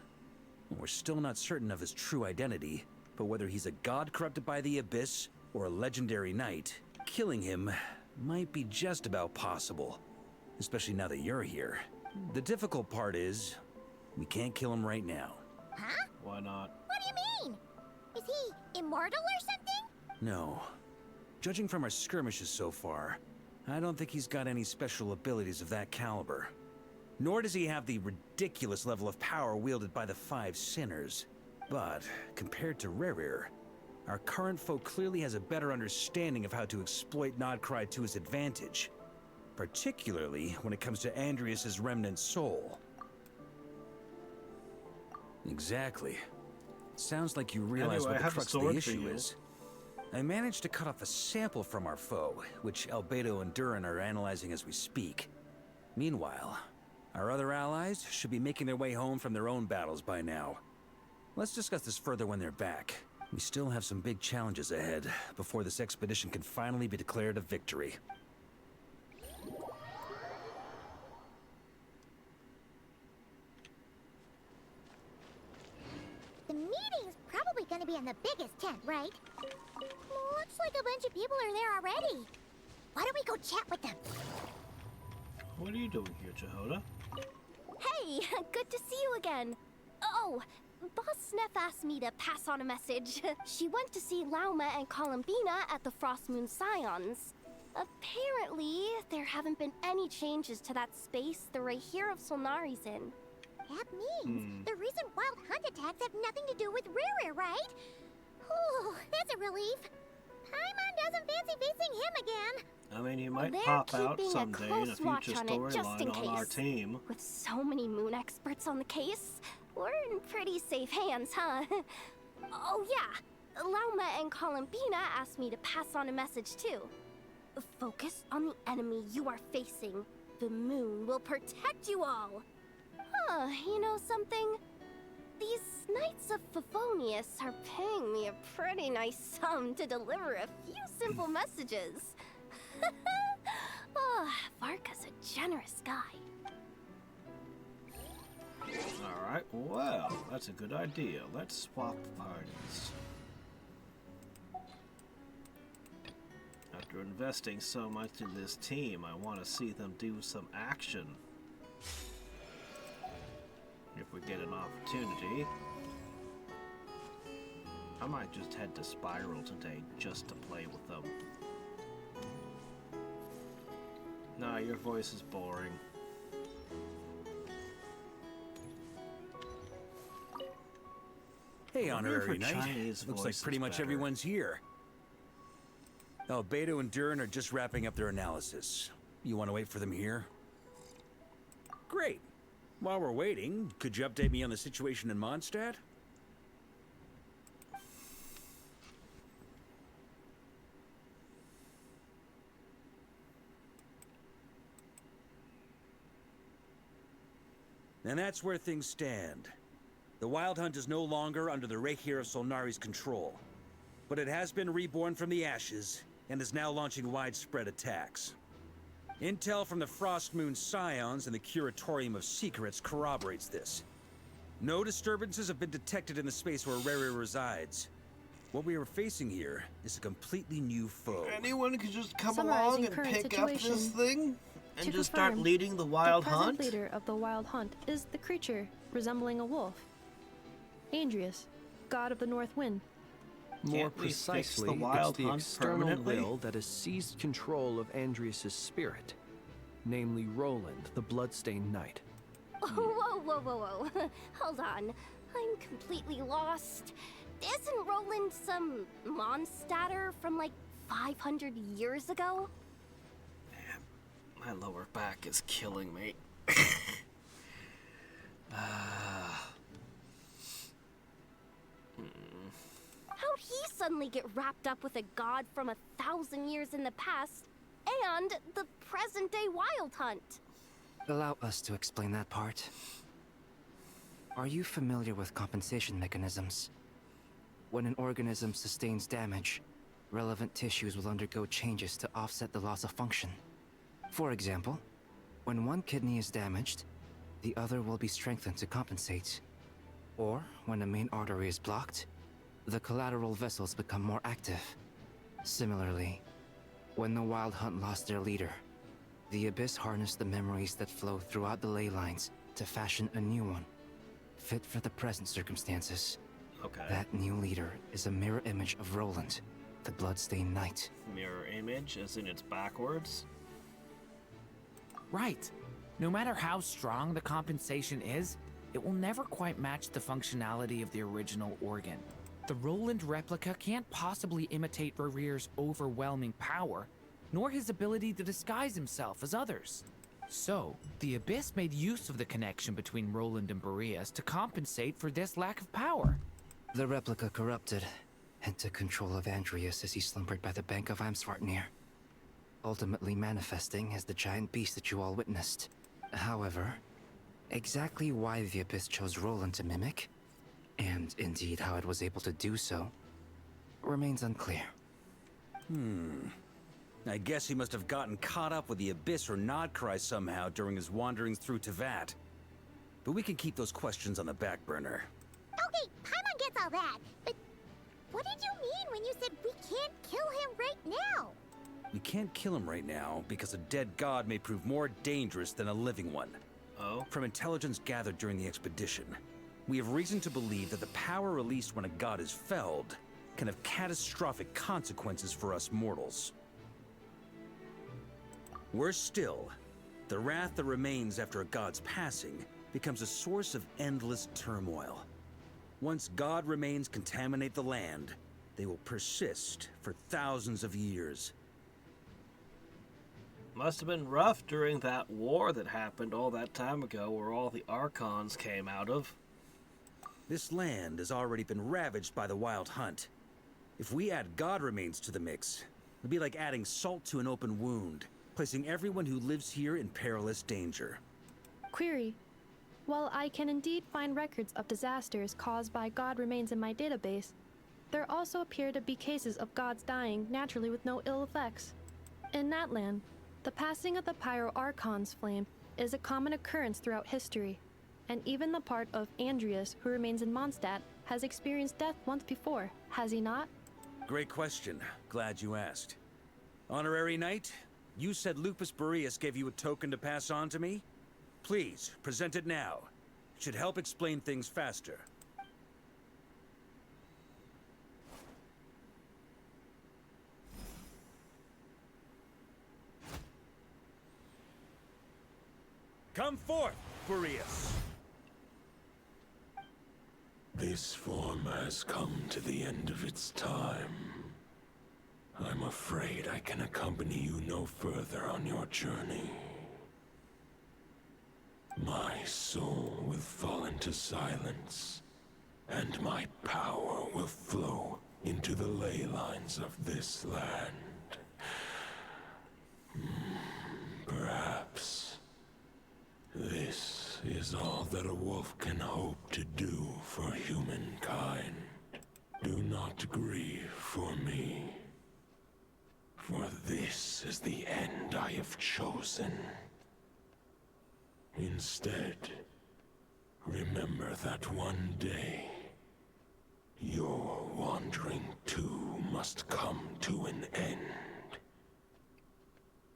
We're still not certain of his true identity, but whether he's a god corrupted by the Abyss or a legendary knight, killing him might be just about possible. Especially now that you're here. The difficult part is, we can't kill him right now. Huh? Why not? What do you mean? Is he immortal or something? No. Judging from our skirmishes so far, I don't think he's got any special abilities of that caliber. Nor does he have the ridiculous level of power wielded by the Five Sinners. But, compared to Rerir, our current foe clearly has a better understanding of how to exploit Nodcry to his advantage. Particularly when it comes to Andreas' remnant soul. Exactly. Sounds like you realize Anyway, what I the have a crux of sword the for issue you. is. I managed to cut off a sample from our foe, which Albedo and Durin are analyzing as we speak. Meanwhile, our other allies should be making their way home from their own battles by now. Let's discuss this further when they're back. We still have some big challenges ahead before this expedition can finally be declared a victory. The meeting's probably gonna be in the biggest tent, right? Looks like a bunch of people are there already. Why don't we go chat with them? What are you doing here, Jehoda? Hey, good to see you again. Oh, Boss Sneff asked me to pass on a message. She went to see Lauma and Columbina at the Frost Moon Scions. Apparently, there haven't been any changes to that space the Rahir of Solnari's in. That means the recent Wild Hunt attacks have nothing to do with Rerir, right? Whew, that's a relief. Paimon doesn't fancy facing him again. I mean, he might They're pop out keeping a someday in a close watch future on it, just in storyline on our case. team. With so many moon experts on the case, we're in pretty safe hands, huh? Oh yeah, Lauma and Columbina asked me to pass on a message too. Focus on the enemy you are facing. The moon will protect you all. Huh, you know something? These Knights of Favonius are paying me a pretty nice sum to deliver a few simple messages. Oh, Varka's a generous guy. Alright, well, that's a good idea. Let's swap parties. After investing so much in this team, I want to see them do some action. If we get an opportunity. I might just head to Spiral today just to play with them. Nah, your voice is boring. Hey, I wonder if Honorary her Knight. Chinese Looks voice like is pretty much better. everyone's here. Oh, Beto and Durin are just wrapping up their analysis. You want to wait for them here? Great. While we're waiting, could you update me on the situation in Mondstadt? And that's where things stand. The Wild Hunt is no longer under the Reikir of Solnari's control, but it has been reborn from the ashes and is now launching widespread attacks. Intel from the Frost Moon Scions and the Curatorium of Secrets corroborates this. No disturbances have been detected in the space where Rere resides. What we are facing here is a completely new foe. Anyone could just come Summarizing along and current pick up situation. this thing and To just start confirm, leading the Wild the present Hunt? leader of the Wild Hunt is the creature resembling a wolf. Andrius, god of the North Wind. More Can't we fix precisely, the Wild it's the Hunt external permanently? will that has seized control of Andrius' spirit, namely Roland, the Bloodstained Knight. Whoa, whoa, whoa, whoa. Hold on. I'm completely lost. Isn't Roland some Mondstadter from like 500 years ago? My lower back is killing me. How'd he suddenly get wrapped up with a god from 1,000 years in the past and the present day Wild Hunt? Allow us to explain that part. Are you familiar with compensation mechanisms? When an organism sustains damage, relevant tissues will undergo changes to offset the loss of function. For example, when one kidney is damaged, the other will be strengthened to compensate. Or, when a main artery is blocked, the collateral vessels become more active. Similarly, when the Wild Hunt lost their leader, the Abyss harnessed the memories that flow throughout the ley lines to fashion a new one, fit for the present circumstances. Okay. That new leader is a mirror image of Roland, the Bloodstained Knight. Mirror image, as in it's backwards? Right. No matter how strong the compensation is, it will never quite match the functionality of the original organ. The Roland replica can't possibly imitate Rere's overwhelming power, nor his ability to disguise himself as others. So, the Abyss made use of the connection between Roland and Boreas to compensate for this lack of power. The replica corrupted and took control of Andrius as he slumbered by the bank of Amsvartnir, ultimately manifesting as the giant beast that you all witnessed. However, exactly why the Abyss chose Roland to mimic, and indeed how it was able to do so, remains unclear. I guess he must have gotten caught up with the Abyss or Nodcry somehow during his wanderings through Tevat. But we can keep those questions on the back burner. Okay, Paimon gets all that, but what did you mean when you said we can't kill him right now? We can't kill him right now because a dead god may prove more dangerous than a living one. Oh? From intelligence gathered during the expedition, we have reason to believe that the power released when a god is felled can have catastrophic consequences for us mortals. Worse still, the wrath that remains after a god's passing becomes a source of endless turmoil. Once god remains contaminate the land, they will persist for thousands of years. Must have been rough during that war that happened all that time ago where all the Archons came out of. This land has already been ravaged by the Wild Hunt. If we add god remains to the mix, it'd be like adding salt to an open wound, placing everyone who lives here in perilous danger. Query. While I can indeed find records of disasters caused by god remains in my database, there also appear to be cases of gods dying naturally with no ill effects. In that land, the passing of the Pyro Archon's flame is a common occurrence throughout history, and even the part of Andrius who remains in Mondstadt has experienced death once before, has he not? Great question. Glad you asked. Honorary Knight, you said Lupus Boreas gave you a token to pass on to me? Please, present it now. It should help explain things faster. Come forth, Boreas. The This form has come to the end of its time. I'm afraid I can accompany you no further on your journey. My soul will fall into silence, and my power will flow into the ley lines of this land. Perhaps this is all that a wolf can hope to do for humankind. Do not grieve for me, for this is the end I have chosen. Instead, remember that one day, your wandering too must come to an end.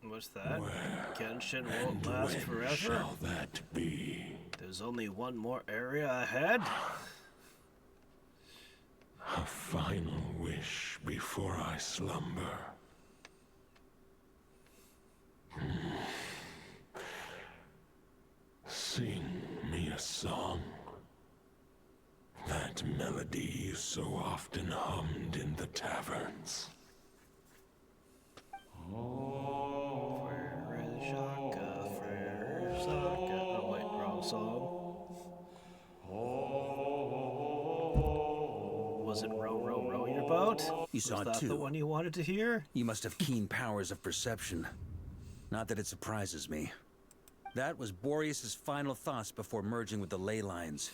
What's that? Where Genshin won't and last when forever? shall that be? There's only one more area ahead? A final wish before I slumber. Sing me a song. That melody you so often hummed in the taverns. Frere Shaka, Frere Shaka. Oh wait, wrong song. Was it Row, Row, Row Your Boat? You saw Was it that too. the one you wanted to hear? You must have keen powers of perception. Not that it surprises me. That was Boreas's final thoughts before merging with the ley lines.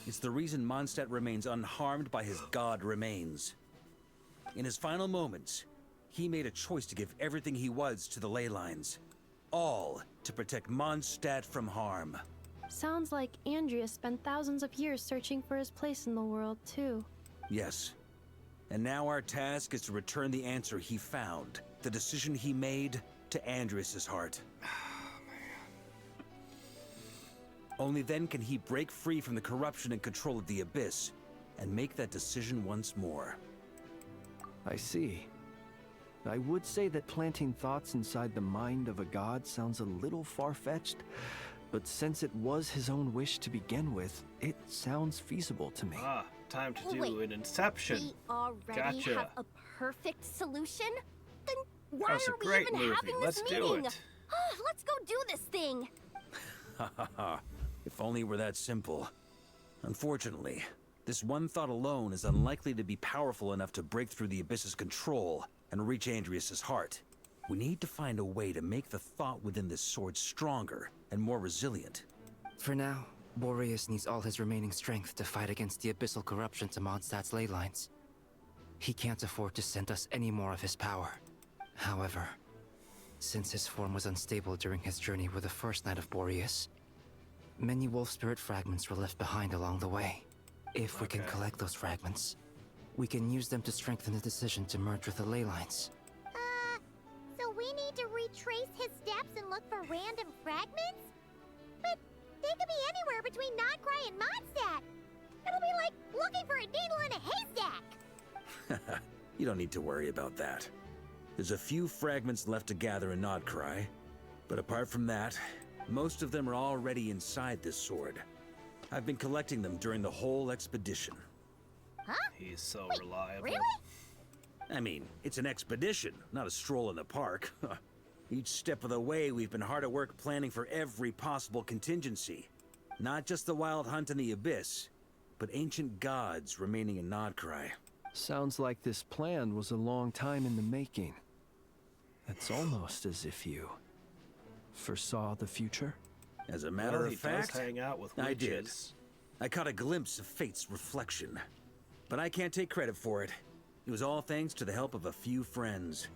It's the reason Mondstadt remains unharmed by his god remains. In his final moments, he made a choice to give everything he was to the ley lines. All to protect Mondstadt from harm. Sounds like Andrea spent thousands of years searching for his place in the world, too. Yes. And now our task is to return the answer he found, the decision he made, to Andrias' heart. Only then can he break free from the corruption and control of the Abyss, and make that decision once more. I see. I would say that planting thoughts inside the mind of a god sounds a little far-fetched, but since it was his own wish to begin with, it sounds feasible to me. Ah, time to do Wait, an Inception. We already Gotcha. have a perfect solution? Then why That's a are we great even movie. having Let's this do meeting? it. Let's go do this thing. Ha ha ha. If only it were that simple. Unfortunately, this one thought alone is unlikely to be powerful enough to break through the Abyss's control and reach Andrias' heart. We need to find a way to make the thought within this sword stronger and more resilient. For now, Boreas needs all his remaining strength to fight against the abyssal corruption to Mondstadt's ley lines. He can't afford to send us any more of his power. However, since his form was unstable during his journey with the first Knight of Boreas, many wolf spirit fragments were left behind along the way. If we can collect those fragments, we can use them to strengthen the decision to merge with the ley lines. So we need to retrace his steps and look for random fragments? But they could be anywhere between Nodcry and Mondstadt. It'll be like looking for a needle in a haystack. You don't need to worry about that. There's a few fragments left to gather in Nodcry, but apart from that, most of them are already inside this sword. I've been collecting them during the whole expedition. Huh? He's so reliable. Really? I mean, it's an expedition, not a stroll in the park. Each step of the way, we've been hard at work planning for every possible contingency. Not just the wild hunt in the Abyss, but ancient gods remaining in Nodcry. Sounds like this plan was a long time in the making. It's almost as if you foresaw the future. As a matter Well, of he fact, does hang out with I did. witches. I caught a glimpse of fate's reflection. But I can't take credit for it. It was all thanks to the help of a few friends.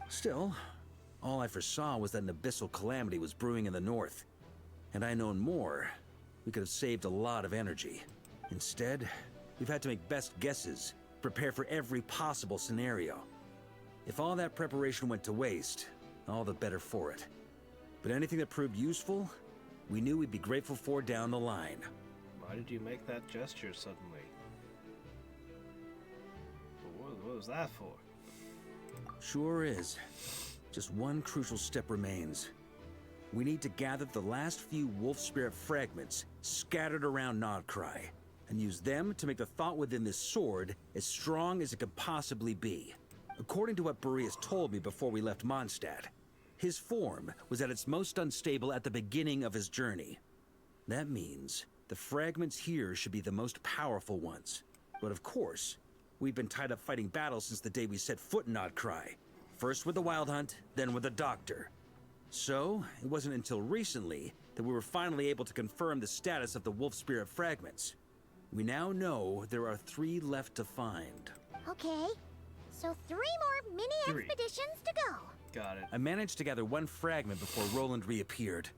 Still, all I foresaw was that an abyssal calamity was brewing in the north. Had I known more, we could have saved a lot of energy. Instead, we've had to make best guesses, prepare for every possible scenario. If all that preparation went to waste, all the better for it. But anything that proved useful, we knew we'd be grateful for down the line. Why did you make that gesture suddenly? What was that for? Sure is. Just one crucial step remains. We need to gather the last few wolf spirit fragments scattered around Nodcry. and use them to make the thought within this sword as strong as it could possibly be. According to what Boreas told me before we left Mondstadt, his form was at its most unstable at the beginning of his journey. That means the fragments here should be the most powerful ones. But of course, we've been tied up fighting battles since the day we set foot in Nodcry. First with the Wild Hunt, then with the Doctor. So, it wasn't until recently that we were finally able to confirm the status of the Wolf Spirit fragments. We now know there are 3 left to find. Okay, so 3 more mini expeditions to go. Got it. I managed to gather 1 fragment before Roland reappeared.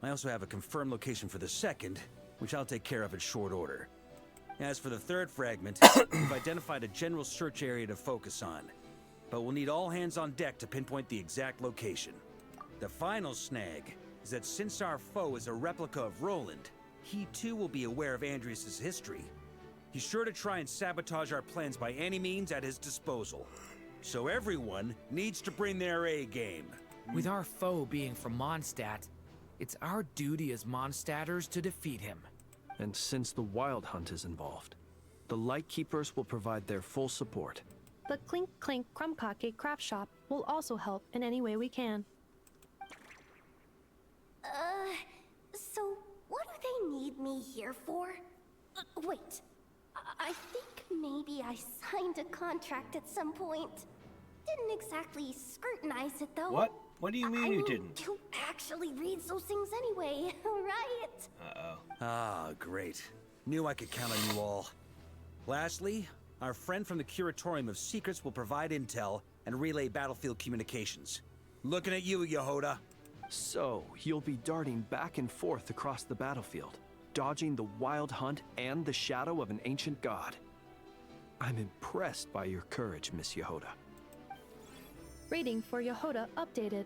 I also have a confirmed location for the second, which I'll take care of in short order. As for the 3rd fragment, we've identified a general search area to focus on, but we'll need all hands on deck to pinpoint the exact location. The final snag is that since our foe is a replica of Roland, he too will be aware of Andrias' history. He's sure to try and sabotage our plans by any means at his disposal. So everyone needs to bring their A game. With our foe being from Mondstadt, it's our duty as Mondstadters to defeat him. And since the Wild Hunt is involved, the Lightkeepers will provide their full support. The Clink Clink Krumkake craft shop will also help in any way we can. So what do they need me here for? Wait, I think maybe I signed a contract at some point. Didn't exactly scrutinize it though. What? What do you mean you didn't? You actually read those things anyway, right? Uh-oh. Ah, great. Knew I could count on you all. Lastly, our friend from the Curatorium of Secrets will provide intel and relay battlefield communications. Looking at you, Yehoda. So, you'll be darting back and forth across the battlefield, dodging the Wild Hunt and the shadow of an ancient god. I'm impressed by your courage, Miss Yehoda. Rating for Yehoda updated.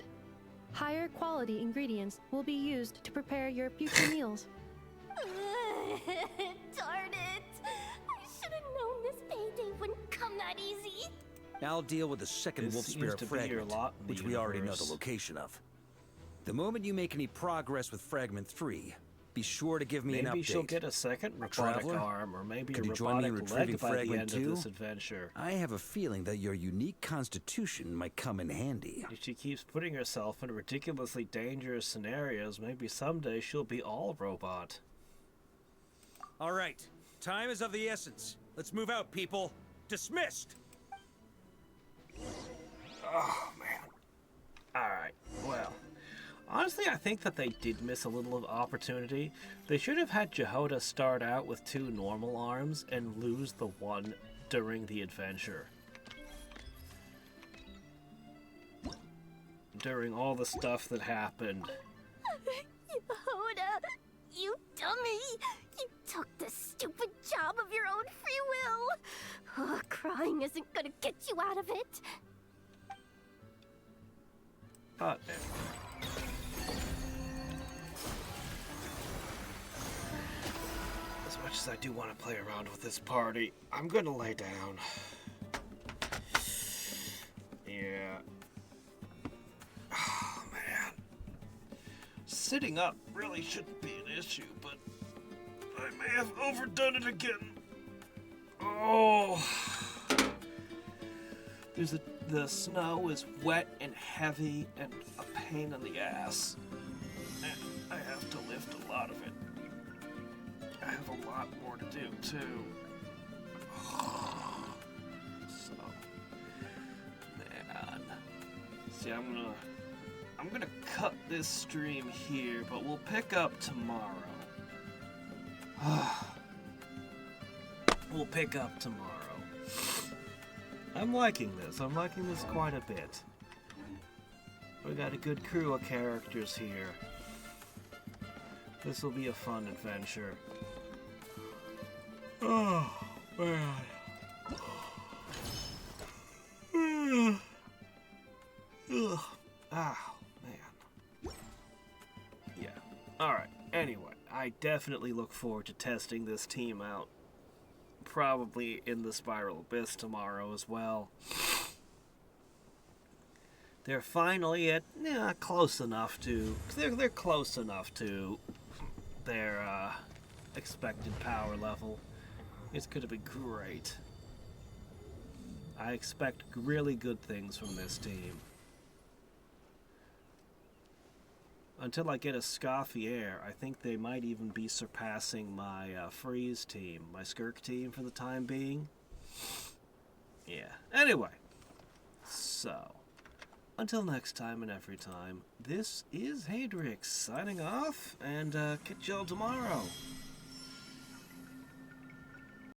Higher quality ingredients will be used to prepare your future meals. Darn it! I should have known this payday wouldn't come that easy. I'll deal with the second This Wolf seems Spirit to be your fragment, lot in the which we already know universe. the location of. The moment you make any progress with Fragment 3, be sure to give me an update. Maybe she'll get a second robotic Traveler, arm, or maybe could a you join me in robotic leg retrieving by the Fragment end 2? of this adventure. I have a feeling that your unique constitution might come in handy. If she keeps putting herself in ridiculously dangerous scenarios, maybe someday she'll be all robot. All right, time is of the essence. Let's move out, people. Dismissed! Oh, man. Alright, well. Honestly, I think that they did miss a little of opportunity. They should have had Yehoda start out with 2 normal arms and lose the one during the adventure. During all the stuff that happened. Yehoda, you dummy! You took the stupid job of your own free will! Oh, crying isn't gonna get you out of it! But as much as I do want to play around with this party, I'm gonna lay down. Yeah. Oh, man. Sitting up really shouldn't be an issue, but I may have overdone it again. Oh. The snow is wet and heavy and a pain in the ass. And I have to lift a lot of it. I have a lot more to do, too. So, man. See, I'm gonna cut this stream here, but we'll pick up tomorrow. We'll pick up tomorrow. I'm liking this. I'm liking this quite a bit. We got a good crew of characters here. This will be a fun adventure. Oh, man. Ugh. Ah, man. Yeah. Alright, anyway. I definitely look forward to testing this team out. Probably in the Spiral Abyss tomorrow as well. They're finally at close enough to. They're close enough to their expected power level. It's gonna be great. I expect really good things from this team. Until I get a Scoffier, I think they might even be surpassing my Freeze team, my Skirk team for the time being. Yeah. Anyway, so, until next time and every time, this is Hadrix signing off, and catch y'all tomorrow.